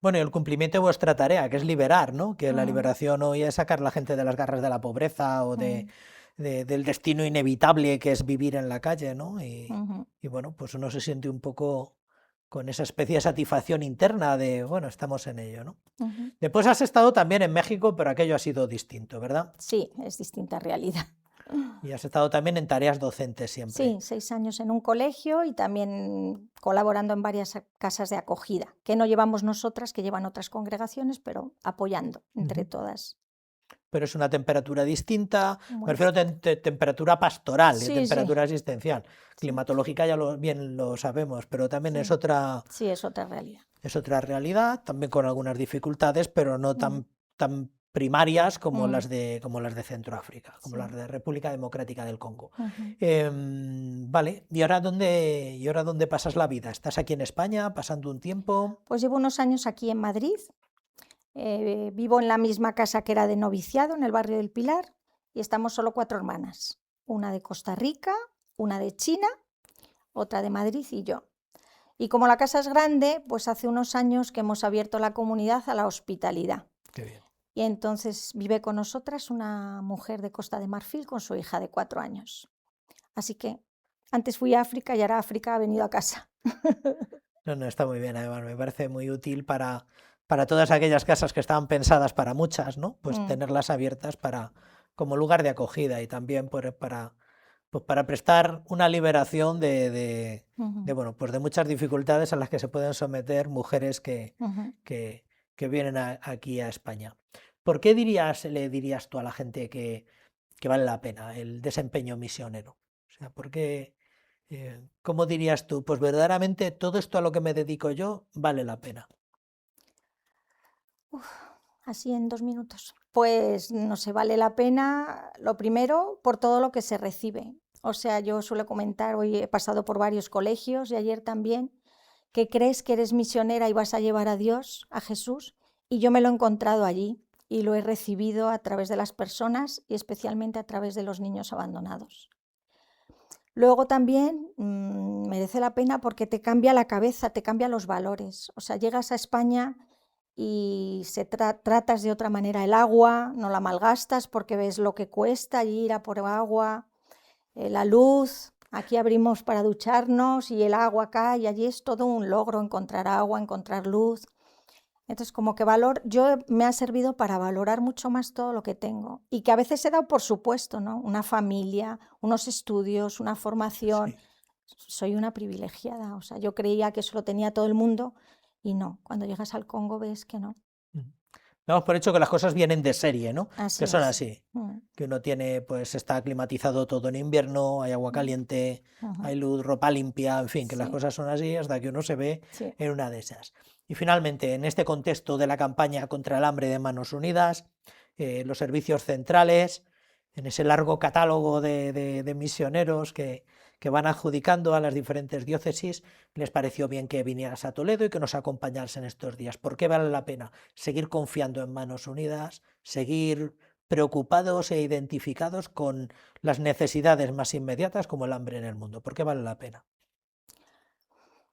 Bueno, y el cumplimiento de vuestra tarea, que es liberar, ¿no? Que la liberación hoy es sacar a la gente de las garras de la pobreza o del destino inevitable que es vivir en la calle, ¿no? Y bueno, pues uno se siente un poco con esa especie de satisfacción interna de, bueno, estamos en ello, ¿no? Después has estado también en México, pero aquello ha sido distinto, ¿verdad? Sí, es distinta realidad. Y has estado también en tareas docentes siempre. Sí, 6 años en un colegio y también colaborando en varias casas de acogida, que no llevamos nosotras, que llevan otras congregaciones, pero apoyando entre todas. Pero es una temperatura distinta, Bueno. me refiero a temperatura pastoral, Sí, y temperatura sí. asistencial. Climatológica ya bien lo sabemos, pero también es otra... Sí, es otra realidad. Es otra realidad, también con algunas dificultades, pero no tan primarias como las de Centroáfrica, como las de República Democrática del Congo. Vale, ¿y ahora dónde pasas la vida? ¿Estás aquí en España, pasando un tiempo? Pues llevo unos años aquí en Madrid, vivo en la misma casa que era de noviciado, en el barrio del Pilar, y estamos solo 4 hermanas, una de Costa Rica, una de China, otra de Madrid y yo. Y como la casa es grande, pues hace unos años que hemos abierto la comunidad a la hospitalidad. Qué bien. Y entonces vive con nosotras una mujer de Costa de Marfil con su hija de 4 años. Así que antes fui a África y ahora África ha venido a casa. No, está muy bien, además me parece muy útil para todas aquellas casas que estaban pensadas para muchas, ¿no? Pues tenerlas abiertas como lugar de acogida y también para prestar una liberación de muchas dificultades a las que se pueden someter mujeres que vienen aquí a España. ¿Por qué le dirías tú a la gente que vale la pena el desempeño misionero? O sea, ¿por qué? ¿Cómo dirías tú? Pues verdaderamente todo esto a lo que me dedico yo vale la pena. Así en 2 minutos. Pues no sé, vale la pena, lo primero, por todo lo que se recibe. O sea, yo suelo comentar, hoy he pasado por varios colegios y ayer también, que crees que eres misionera y vas a llevar a Dios, a Jesús, y yo me lo he encontrado allí y lo he recibido a través de las personas y especialmente a través de los niños abandonados. Luego también merece la pena porque te cambia la cabeza, te cambia los valores. O sea, llegas a España y tratas de otra manera el agua, no la malgastas porque ves lo que cuesta ir a por agua, la luz. Aquí abrimos para ducharnos y el agua acá y allí es todo un logro encontrar agua, encontrar luz. Entonces como que yo me ha servido para valorar mucho más todo lo que tengo y que a veces he dado por supuesto, ¿no? Una familia, unos estudios, una formación. Sí. Soy una privilegiada, o sea, yo creía que eso lo tenía todo el mundo y no, cuando llegas al Congo ves que no. Damos por hecho que las cosas vienen de serie, ¿no? Así que son es. así, que uno tiene, pues está climatizado todo en invierno, hay agua caliente, hay luz, ropa limpia, en fin, que las cosas son así hasta que uno se ve en una de esas. Y finalmente, en este contexto de la campaña contra el hambre de Manos Unidas, los servicios centrales, en ese largo catálogo de misioneros que van adjudicando a las diferentes diócesis, les pareció bien que vinieras a Toledo y que nos acompañaras en estos días. ¿Por qué vale la pena seguir confiando en Manos Unidas, seguir preocupados e identificados con las necesidades más inmediatas como el hambre en el mundo? ¿Por qué vale la pena?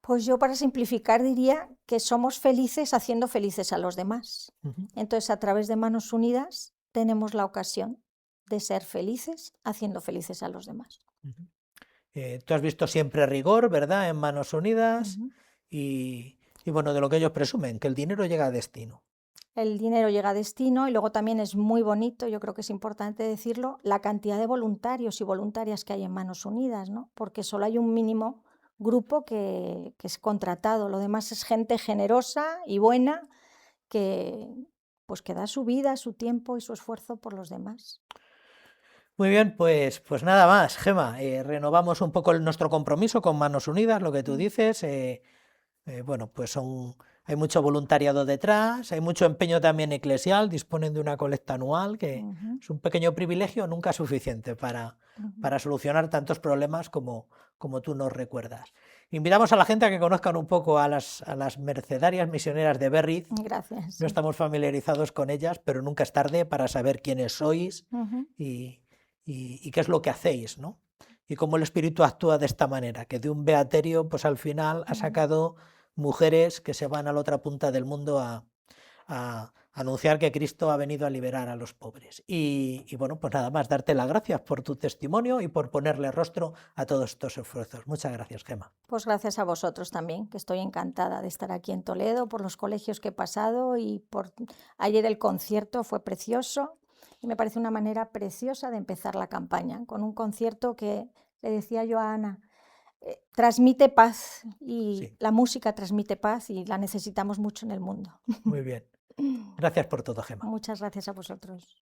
Pues yo, para simplificar, diría que somos felices haciendo felices a los demás. Entonces, a través de Manos Unidas tenemos la ocasión de ser felices haciendo felices a los demás. Tú has visto siempre rigor, ¿verdad?, en Manos Unidas y bueno, de lo que ellos presumen, que el dinero llega a destino. el dinero llega a destino y luego también es muy bonito, yo creo que es importante decirlo, la cantidad de voluntarios y voluntarias que hay en Manos Unidas, ¿no? Porque solo hay un mínimo grupo que es contratado, lo demás es gente generosa y buena que da su vida, su tiempo y su esfuerzo por los demás. Muy bien, pues nada más, Gema, renovamos un poco nuestro compromiso con Manos Unidas, lo que tú dices, bueno, pues hay mucho voluntariado detrás, hay mucho empeño también eclesial, disponen de una colecta anual, que es un pequeño privilegio, nunca suficiente para solucionar tantos problemas como tú nos recuerdas. Invitamos a la gente a que conozcan un poco a las mercedarias misioneras de Berriz. Gracias. No estamos familiarizados con ellas, pero nunca es tarde para saber quiénes sois y qué es lo que hacéis, ¿no? Y cómo el Espíritu actúa de esta manera, que de un beaterio, pues al final ha sacado mujeres que se van a la otra punta del mundo a anunciar que Cristo ha venido a liberar a los pobres. Y bueno, pues nada más, darte las gracias por tu testimonio y por ponerle rostro a todos estos esfuerzos. Muchas gracias, Gema. Pues gracias a vosotros también, que estoy encantada de estar aquí en Toledo, por los colegios que he pasado y por ayer el concierto fue precioso y me parece una manera preciosa de empezar la campaña, con un concierto que, le decía yo a Ana, transmite paz y la música transmite paz y la necesitamos mucho en el mundo. Muy bien. Gracias por todo, Gema. Muchas gracias a vosotros.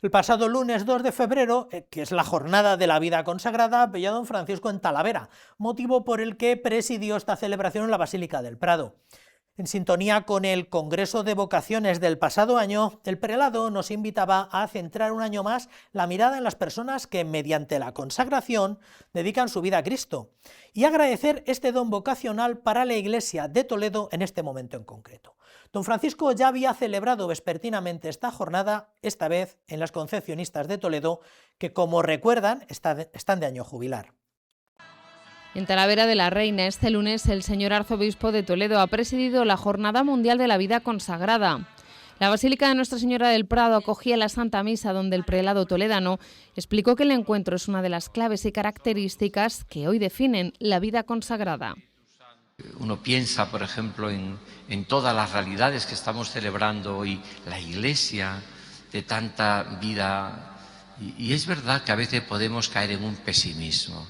El pasado lunes 2 de febrero, que es la jornada de la vida consagrada, veía don Francisco en Talavera, motivo por el que presidió esta celebración en la Basílica del Prado. En sintonía con el Congreso de Vocaciones del pasado año, el prelado nos invitaba a centrar un año más la mirada en las personas que, mediante la consagración, dedican su vida a Cristo, y agradecer este don vocacional para la Iglesia de Toledo en este momento en concreto. Don Francisco ya había celebrado vespertinamente esta jornada, esta vez en las Concepcionistas de Toledo, que, como recuerdan, están de año jubilar. En Talavera de la Reina, este lunes, el señor arzobispo de Toledo ha presidido la Jornada Mundial de la Vida Consagrada. La Basílica de Nuestra Señora del Prado acogía la Santa Misa, donde el prelado toledano explicó que el encuentro es una de las claves y características que hoy definen la vida consagrada. Uno piensa, por ejemplo, en todas las realidades que estamos celebrando hoy, la Iglesia, de tanta vida, y es verdad que a veces podemos caer en un pesimismo.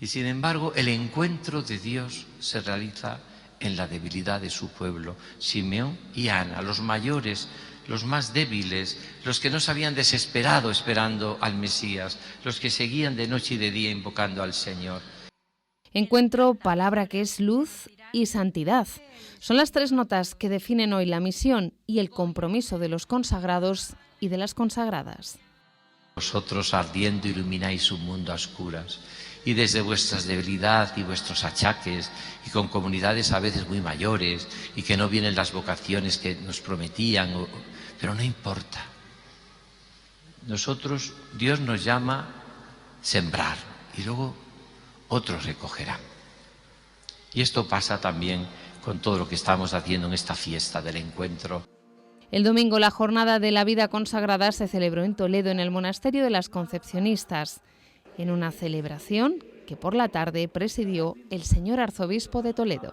Y sin embargo, el encuentro de Dios se realiza en la debilidad de su pueblo. Simeón y Ana, los mayores, los más débiles, los que no se habían desesperado esperando al Mesías, los que seguían de noche y de día invocando al Señor. Encuentro, palabra que es luz y santidad. Son las tres notas que definen hoy la misión y el compromiso de los consagrados y de las consagradas. Vosotros ardiendo ilumináis un mundo a oscuras. Y desde vuestras debilidades y vuestros achaques, y con comunidades a veces muy mayores, y que no vienen las vocaciones que nos prometían, pero no importa. Nosotros, Dios nos llama a sembrar, y luego otros recogerán. Y esto pasa también con todo lo que estamos haciendo en esta fiesta del encuentro. El domingo la Jornada de la Vida Consagrada se celebró en Toledo, en el Monasterio de las Concepcionistas, en una celebración que por la tarde presidió el señor arzobispo de Toledo.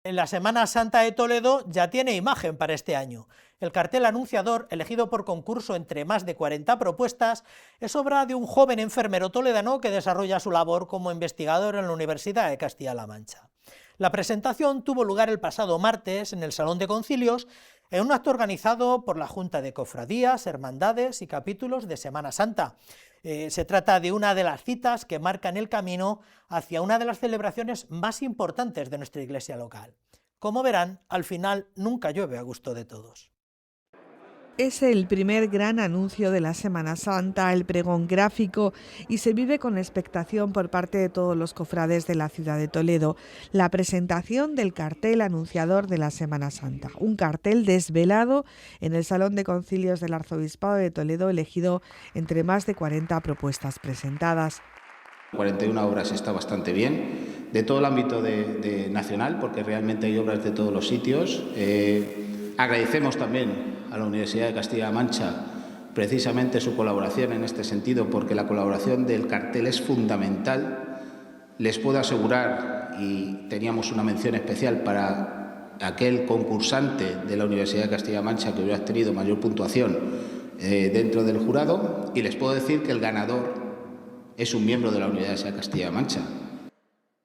En la Semana Santa de Toledo ya tiene imagen para este año. El cartel anunciador, elegido por concurso entre más de 40 propuestas, es obra de un joven enfermero toledano que desarrolla su labor como investigador en la Universidad de Castilla-La Mancha. La presentación tuvo lugar el pasado martes en el Salón de Concilios, en un acto organizado por la Junta de Cofradías, Hermandades y Capítulos de Semana Santa. Se trata de una de las citas que marcan el camino hacia una de las celebraciones más importantes de nuestra iglesia local. Como verán, al final nunca llueve a gusto de todos. Es el primer gran anuncio de la Semana Santa, el pregón gráfico, y se vive con expectación por parte de todos los cofrades de la ciudad de Toledo. La presentación del cartel anunciador de la Semana Santa, un cartel desvelado en el Salón de Concilios del Arzobispado de Toledo, elegido entre más de 40 propuestas presentadas. 41 obras está bastante bien, de todo el ámbito nacional, porque realmente hay obras de todos los sitios. Agradecemos también a la Universidad de Castilla-La Mancha precisamente su colaboración en este sentido, porque la colaboración del cartel es fundamental. Les puedo asegurar, y teníamos una mención especial para aquel concursante de la Universidad de Castilla-La Mancha que hubiera tenido mayor puntuación dentro del jurado, y les puedo decir que el ganador es un miembro de la Universidad de Castilla-La Mancha.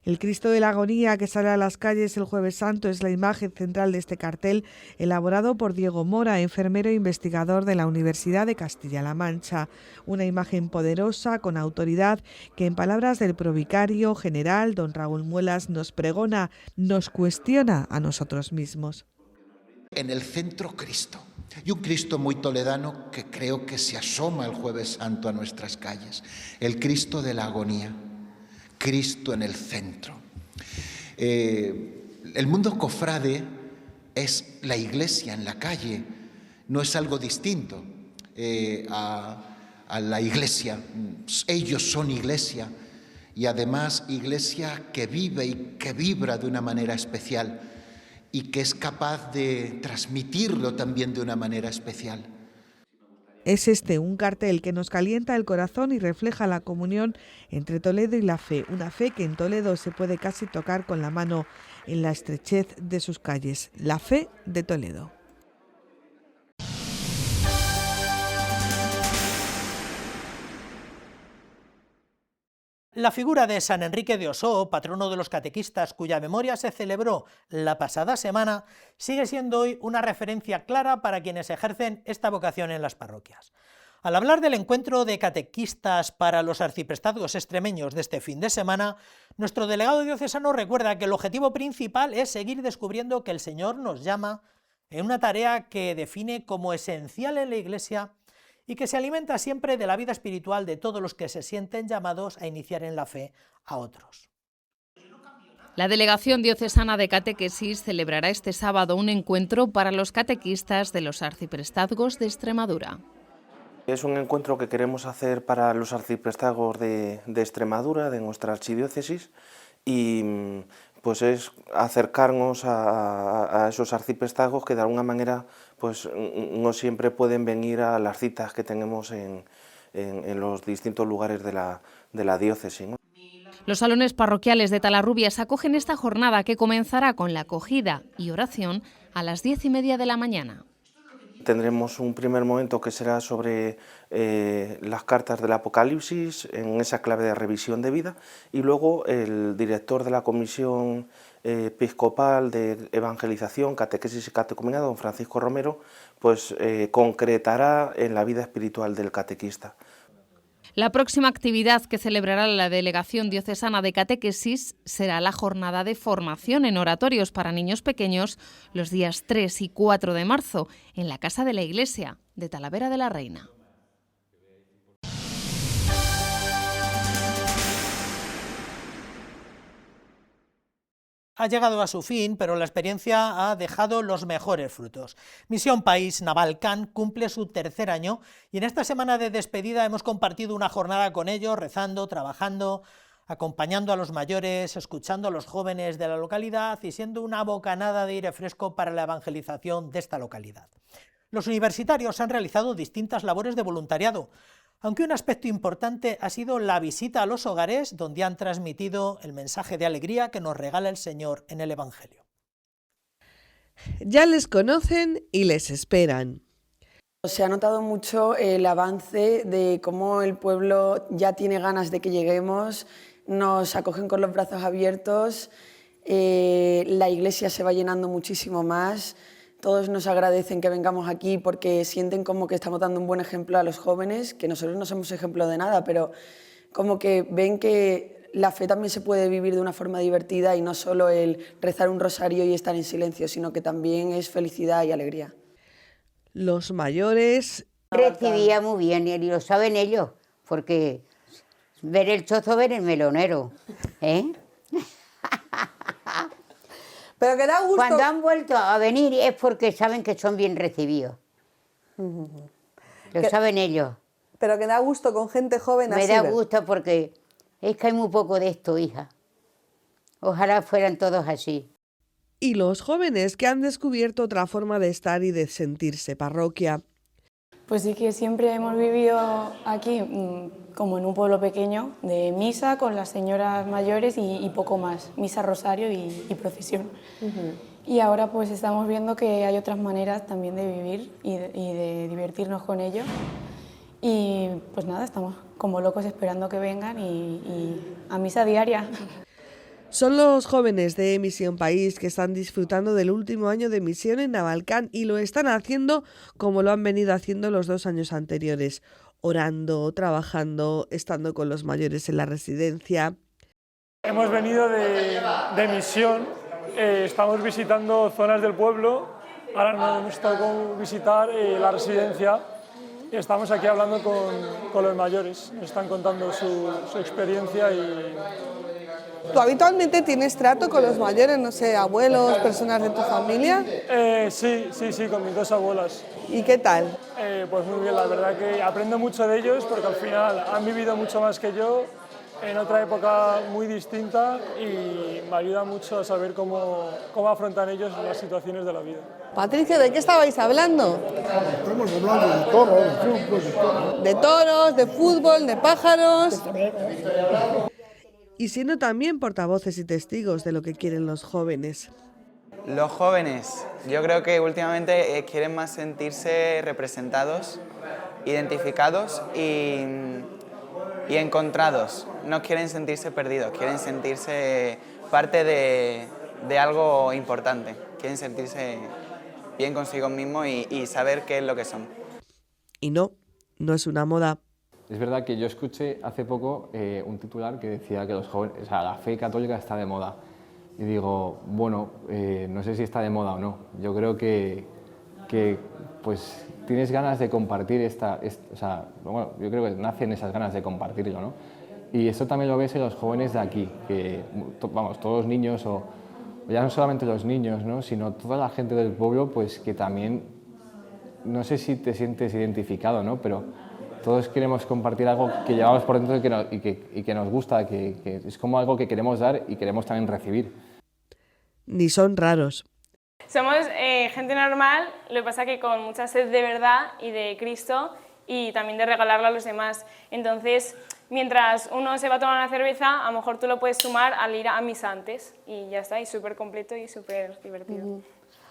El Cristo de la Agonía, que sale a las calles el Jueves Santo, es la imagen central de este cartel, elaborado por Diego Mora, enfermero e investigador de la Universidad de Castilla-La Mancha. Una imagen poderosa, con autoridad, que en palabras del provicario general, don Raúl Muelas, nos pregona, nos cuestiona a nosotros mismos. En el centro, Cristo. Y un Cristo muy toledano que creo que se asoma el Jueves Santo a nuestras calles. El Cristo de la Agonía. Cristo en el centro. El mundo cofrade es la iglesia en la calle, no es algo distinto a la iglesia. Ellos son iglesia, y además iglesia que vive y que vibra de una manera especial y que es capaz de transmitirlo también de una manera especial. Es este un cartel que nos calienta el corazón y refleja la comunión entre Toledo y la fe, una fe que en Toledo se puede casi tocar con la mano en la estrechez de sus calles, la fe de Toledo. La figura de San Enrique de Osó, patrono de los catequistas, cuya memoria se celebró la pasada semana, sigue siendo hoy una referencia clara para quienes ejercen esta vocación en las parroquias. Al hablar del encuentro de catequistas para los arciprestazgos extremeños de este fin de semana, nuestro delegado diocesano recuerda que el objetivo principal es seguir descubriendo que el Señor nos llama en una tarea que define como esencial en la Iglesia y que se alimenta siempre de la vida espiritual de todos los que se sienten llamados a iniciar en la fe a otros. La Delegación Diocesana de Catequesis celebrará este sábado un encuentro para los catequistas de los arciprestazgos de Extremadura. Es un encuentro que queremos hacer para los arciprestazgos de Extremadura, de nuestra archidiócesis, y pues es acercarnos a esos arciprestazgos que de alguna manera pues no siempre pueden venir a las citas que tenemos en los distintos lugares de la diócesis, ¿no? Los salones parroquiales de Talarrubias acogen esta jornada que comenzará con la acogida y oración a las 10:30 de la mañana. Tendremos un primer momento que será sobre las cartas del Apocalipsis, en esa clave de revisión de vida, y luego el director de la Comisión Episcopal de Evangelización, Catequesis y Catecumenado, don Francisco Romero, pues concretará en la vida espiritual del catequista. La próxima actividad que celebrará la Delegación Diocesana de Catequesis será la jornada de formación en oratorios para niños pequeños los días 3 y 4 de marzo en la Casa de la Iglesia de Talavera de la Reina. Ha llegado a su fin, pero la experiencia ha dejado los mejores frutos. Misión País Navalcán cumple su tercer año y en esta semana de despedida hemos compartido una jornada con ellos, rezando, trabajando, acompañando a los mayores, escuchando a los jóvenes de la localidad y siendo una bocanada de aire fresco para la evangelización de esta localidad. Los universitarios han realizado distintas labores de voluntariado, aunque un aspecto importante ha sido la visita a los hogares donde han transmitido el mensaje de alegría que nos regala el Señor en el Evangelio. Ya les conocen y les esperan. Se ha notado mucho el avance de cómo el pueblo ya tiene ganas de que lleguemos, nos acogen con los brazos abiertos, la iglesia se va llenando muchísimo más. Todos nos agradecen que vengamos aquí porque sienten como que estamos dando un buen ejemplo a los jóvenes, que nosotros no somos ejemplo de nada, pero como que ven que la fe también se puede vivir de una forma divertida y no solo el rezar un rosario y estar en silencio, sino que también es felicidad y alegría. Los mayores... Recibía muy bien y lo saben ellos, porque ver el chozo, ver el melonero, ¿eh? Pero que da gusto. Cuando han vuelto a venir es porque saben que son bien recibidos. Lo saben ellos. Pero que da gusto con gente joven así. Me da gusto porque es que hay muy poco de esto, hija. Ojalá fueran todos así. y los jóvenes que han descubierto otra forma de estar y de sentirse parroquia. Pues sí que siempre hemos vivido aquí como en un pueblo pequeño, de misa con las señoras mayores y poco más, misa, rosario y procesión. Y ahora pues estamos viendo que hay otras maneras también de vivir y de divertirnos con ello. Y pues nada, estamos como locos esperando que vengan y a misa diaria. Son los jóvenes de Misión País que están disfrutando del último año de misión en Navalcán y lo están haciendo como lo han venido haciendo los 2 años anteriores, orando, trabajando, estando con los mayores en la residencia. Hemos venido de misión, estamos visitando zonas del pueblo, ahora nos tocó visitar la residencia y estamos aquí hablando con los mayores, nos están contando su experiencia y... ¿Tú habitualmente tienes trato con los mayores, no sé, abuelos, personas de tu familia? Sí, con mis 2 abuelas. ¿Y qué tal? Pues muy bien, la verdad que aprendo mucho de ellos porque al final han vivido mucho más que yo en otra época muy distinta y me ayuda mucho a saber cómo afrontan ellos las situaciones de la vida. Patricio, ¿de qué estabais hablando? Estamos hablando de toros, de fútbol. De toros, de fútbol, de pájaros... Y siendo también portavoces y testigos de lo que quieren los jóvenes. Los jóvenes, yo creo que últimamente quieren más sentirse representados, identificados y encontrados. No quieren sentirse perdidos, quieren sentirse parte de algo importante. Quieren sentirse bien consigo mismos y saber qué es lo que son. Y no es una moda. Es verdad que yo escuché hace poco un titular que decía que los jóvenes, o sea, la fe católica está de moda. Y digo, bueno, no sé si está de moda o no. Yo creo que pues tienes ganas de compartir o sea, bueno, yo creo que nacen esas ganas de compartirlo, ¿no? Y esto también lo ves en los jóvenes de aquí, que, vamos, todos los niños, o ya no solamente los niños, ¿no? Sino toda la gente del pueblo, pues que también, no sé si te sientes identificado, ¿no? Pero todos queremos compartir algo que llevamos por dentro y que nos gusta, que es como algo que queremos dar y queremos también recibir. Ni son raros. Somos gente normal, lo que pasa que con mucha sed de verdad y de Cristo y también de regalarlo a los demás. Entonces, mientras uno se va a tomar una cerveza, a lo mejor tú lo puedes sumar al ir a misa antes y ya está, y súper completo y súper divertido.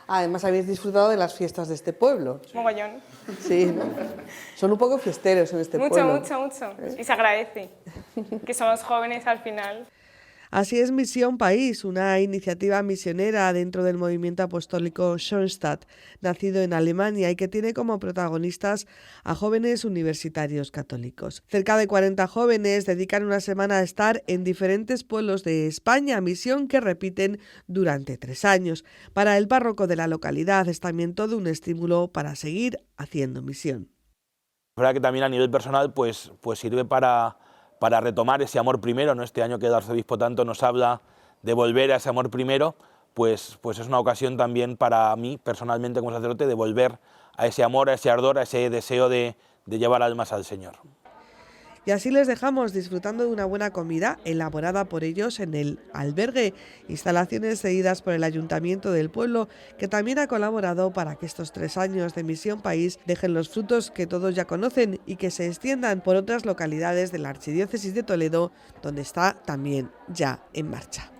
Además habéis disfrutado de las fiestas de este pueblo. Mogollón. Sí, ¿no? Son un poco fiesteros en este pueblo. Mucho. Y se agradece que somos jóvenes al final. Así es Misión País, una iniciativa misionera dentro del movimiento apostólico Schoenstatt, nacido en Alemania y que tiene como protagonistas a jóvenes universitarios católicos. Cerca de 40 jóvenes dedican una semana a estar en diferentes pueblos de España, misión que repiten durante 3 años. Para el párroco de la localidad es también todo un estímulo para seguir haciendo misión. Es verdad que también a nivel personal pues sirve para retomar ese amor primero, ¿no? Este año que el arzobispo tanto nos habla de volver a ese amor primero, pues es una ocasión también para mí, personalmente como sacerdote, de volver a ese amor, a ese ardor, a ese deseo de llevar almas al Señor. Y así les dejamos disfrutando de una buena comida elaborada por ellos en el albergue, instalaciones cedidas por el Ayuntamiento del pueblo, que también ha colaborado para que estos 3 años de Misión País dejen los frutos que todos ya conocen y que se extiendan por otras localidades de la Archidiócesis de Toledo, donde está también ya en marcha.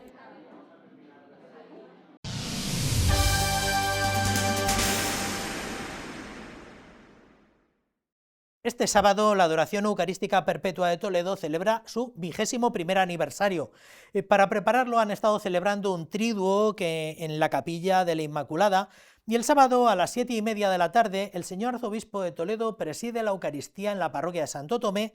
Este sábado la Adoración Eucarística Perpetua de Toledo celebra su 21º aniversario. Para prepararlo han estado celebrando un triduo en la Capilla de la Inmaculada y el sábado a las 7:30 de la tarde el señor arzobispo de Toledo preside la Eucaristía en la parroquia de Santo Tomé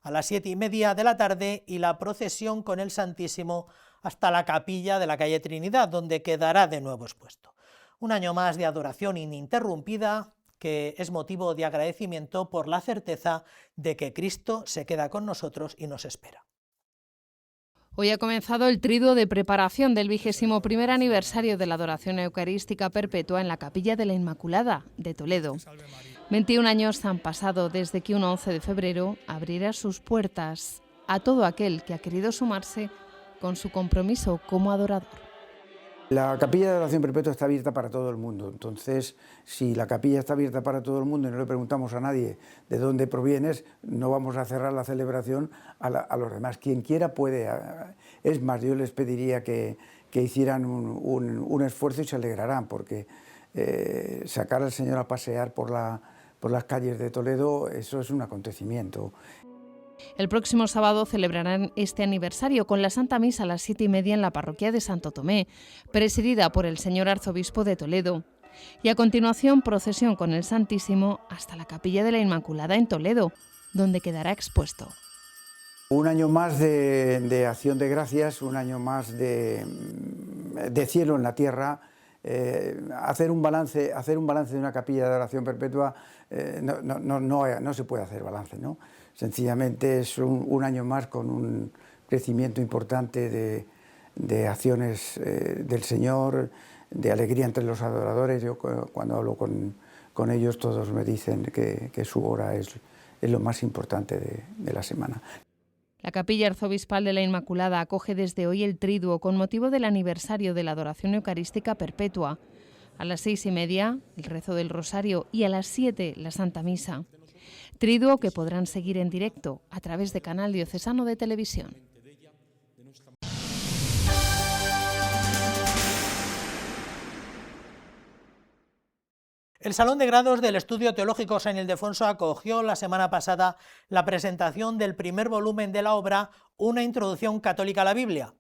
a las 7:30 de la tarde y la procesión con el Santísimo hasta la capilla de la calle Trinidad, donde quedará de nuevo expuesto. Un año más de adoración ininterrumpida, que es motivo de agradecimiento por la certeza de que Cristo se queda con nosotros y nos espera. Hoy ha comenzado el triduo de preparación del 21º aniversario de la Adoración Eucarística Perpetua en la Capilla de la Inmaculada de Toledo. 21 años han pasado desde que un 11 de febrero abriera sus puertas a todo aquel que ha querido sumarse con su compromiso como adorador. La capilla de adoración perpetua está abierta para todo el mundo, entonces si la capilla está abierta para todo el mundo y no le preguntamos a nadie de dónde provienes, no vamos a cerrar la celebración a los demás. Quien quiera puede. Es más, yo les pediría que hicieran un esfuerzo y se alegrarán, porque sacar al Señor a pasear por las calles de Toledo, eso es un acontecimiento. El próximo sábado celebrarán este aniversario con la Santa Misa a las 7:30 en la parroquia de Santo Tomé, presidida por el señor arzobispo de Toledo. Y a continuación, procesión con el Santísimo hasta la Capilla de la Inmaculada en Toledo, donde quedará expuesto. Un año más de acción de gracias, un año más de cielo en la tierra. Hacer un balance de una capilla de adoración perpetua no se puede hacer balance, ¿no? Sencillamente es un año más con un crecimiento importante de acciones del Señor, de alegría entre los adoradores. Yo cuando hablo con ellos todos me dicen que su hora es lo más importante de la semana. La Capilla Arzobispal de la Inmaculada acoge desde hoy el Triduo con motivo del aniversario de la Adoración Eucarística Perpetua. A las 6:30 el rezo del Rosario y a las 7 la Santa Misa. Triduo que podrán seguir en directo a través de Canal Diocesano de Televisión. El Salón de Grados del Estudio Teológico San Ildefonso acogió la semana pasada la presentación del primer volumen de la obra Una introducción católica a la Biblia,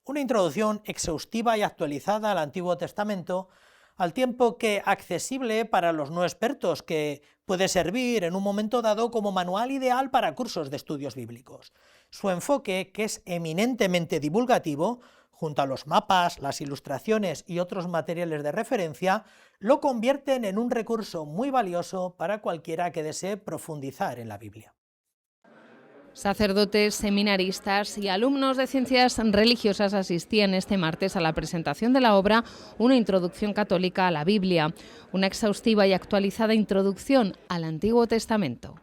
una introducción exhaustiva y actualizada al Antiguo Testamento, al tiempo que accesible para los no expertos, que puede servir en un momento dado como manual ideal para cursos de estudios bíblicos. Su enfoque, que es eminentemente divulgativo, junto a los mapas, las ilustraciones y otros materiales de referencia, lo convierten en un recurso muy valioso para cualquiera que desee profundizar en la Biblia. Sacerdotes, seminaristas y alumnos de ciencias religiosas asistían este martes a la presentación de la obra Una introducción católica a la Biblia, una exhaustiva y actualizada introducción al Antiguo Testamento.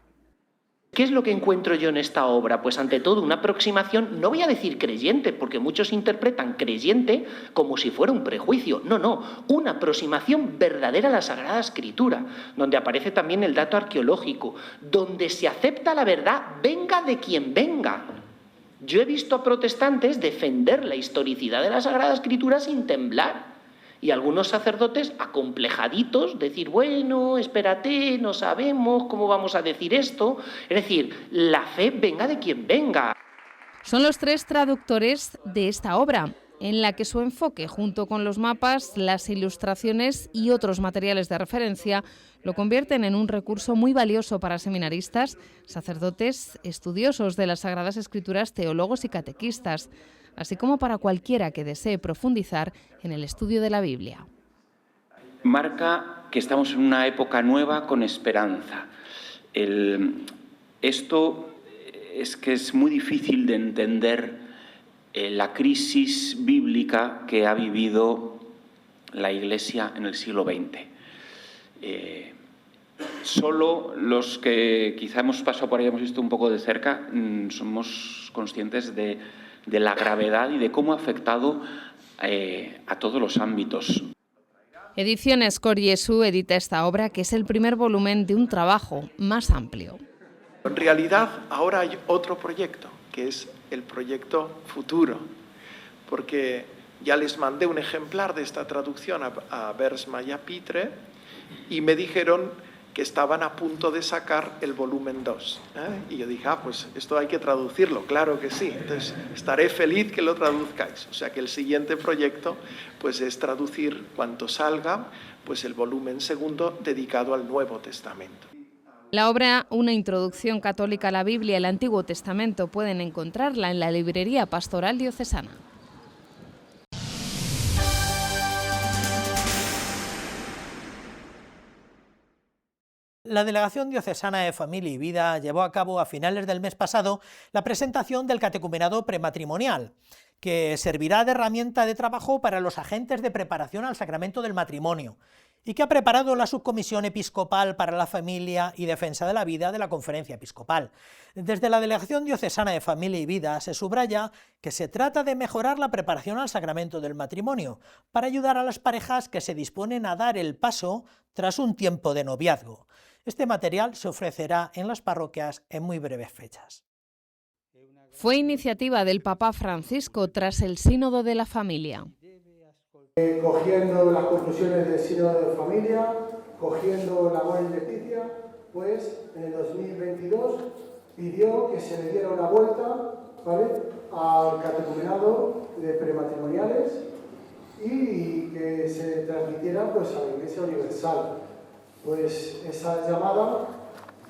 ¿Qué es lo que encuentro yo en esta obra? Pues ante todo una aproximación, no voy a decir creyente, porque muchos interpretan creyente como si fuera un prejuicio. No, una aproximación verdadera a la Sagrada Escritura, donde aparece también el dato arqueológico, donde se acepta la verdad, venga de quien venga. Yo he visto a protestantes defender la historicidad de la Sagrada Escritura sin temblar. Y algunos sacerdotes acomplejaditos, decir, bueno, espérate, no sabemos cómo vamos a decir esto. Es decir, la fe venga de quien venga. Son los 3 traductores de esta obra, en la que su enfoque, junto con los mapas, las ilustraciones y otros materiales de referencia, lo convierten en un recurso muy valioso para seminaristas, sacerdotes, estudiosos de las Sagradas Escrituras, teólogos y catequistas, así como para cualquiera que desee profundizar en el estudio de la Biblia. Marca que estamos en una época nueva con esperanza. Esto es que es muy difícil de entender la crisis bíblica que ha vivido la Iglesia en el siglo XX. Solo los que quizá hemos pasado por ahí, hemos visto un poco de cerca, somos conscientes de la gravedad y de cómo ha afectado a todos los ámbitos. Ediciones Cor Jesu edita esta obra, que es el primer volumen de un trabajo más amplio. En realidad, ahora hay otro proyecto, que es el proyecto futuro, porque ya les mandé un ejemplar de esta traducción a Vers Maya Pitre y me dijeron que estaban a punto de sacar el volumen 2. Y yo dije, pues esto hay que traducirlo, claro que sí. Entonces, estaré feliz que lo traduzcáis. O sea que el siguiente proyecto pues es traducir cuanto salga pues el volumen 2 dedicado al Nuevo Testamento. La obra Una introducción católica a la Biblia y el Antiguo Testamento pueden encontrarla en la librería Pastoral Diocesana. La Delegación Diocesana de Familia y Vida llevó a cabo a finales del mes pasado la presentación del catecumenado prematrimonial, que servirá de herramienta de trabajo para los agentes de preparación al sacramento del matrimonio y que ha preparado la Subcomisión Episcopal para la Familia y Defensa de la Vida de la Conferencia Episcopal. Desde la Delegación Diocesana de Familia y Vida se subraya que se trata de mejorar la preparación al sacramento del matrimonio para ayudar a las parejas que se disponen a dar el paso tras un tiempo de noviazgo. Este material se ofrecerá en las parroquias en muy breves fechas. Fue iniciativa del Papa Francisco tras el Sínodo de la Familia. Cogiendo las conclusiones del Sínodo de Familia, cogiendo la buena Leticia, pues en el 2022 pidió que se le diera una vuelta, ¿vale?, al catecumenado de prematrimoniales y que se transmitiera pues a la Iglesia Universal. Pues esa llamada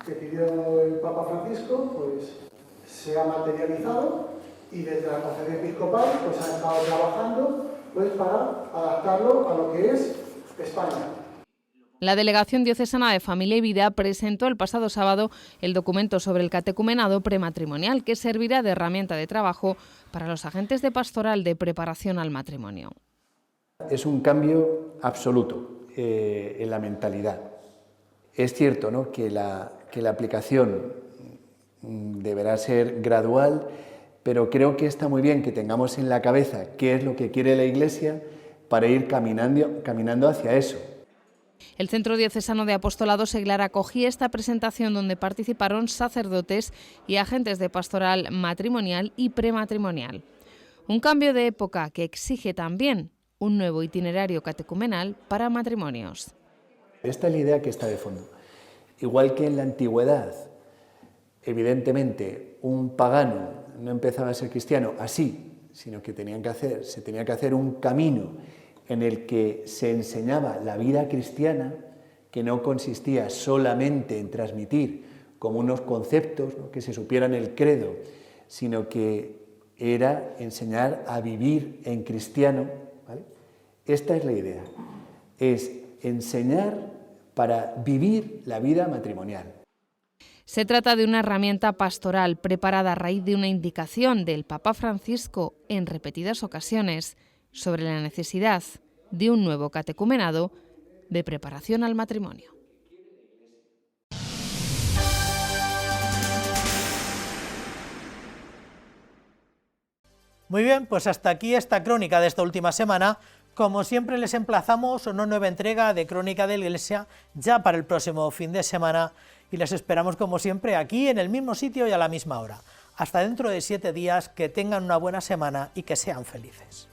que pidió el Papa Francisco pues se ha materializado y desde la Conferencia Episcopal pues han estado trabajando pues para adaptarlo a lo que es España. La Delegación Diocesana de Familia y Vida presentó el pasado sábado el documento sobre el catecumenado prematrimonial, que servirá de herramienta de trabajo para los agentes de pastoral de preparación al matrimonio. Es un cambio absoluto en la mentalidad. Es cierto, ¿no?, que la aplicación deberá ser gradual, pero creo que está muy bien que tengamos en la cabeza qué es lo que quiere la Iglesia para ir caminando hacia eso. El Centro Diocesano de Apostolado Seglar acogía esta presentación donde participaron sacerdotes y agentes de pastoral matrimonial y prematrimonial. Un cambio de época que exige también un nuevo itinerario catecumenal para matrimonios. Esta es la idea que está de fondo. Igual que en la antigüedad, evidentemente, un pagano no empezaba a ser cristiano así, sino que se tenía que hacer un camino en el que se enseñaba la vida cristiana, que no consistía solamente en transmitir como unos conceptos, ¿no?, que se supieran el credo, sino que era enseñar a vivir en cristiano, ¿vale? Esta es la idea, es enseñar para vivir la vida matrimonial. Se trata de una herramienta pastoral preparada a raíz de una indicación del Papa Francisco en repetidas ocasiones sobre la necesidad de un nuevo catecumenado de preparación al matrimonio. Muy bien, pues hasta aquí esta crónica de esta última semana. Como siempre les emplazamos a una nueva entrega de Crónica de la Iglesia ya para el próximo fin de semana y les esperamos como siempre aquí en el mismo sitio y a la misma hora. Hasta dentro de 7 días, que tengan una buena semana y que sean felices.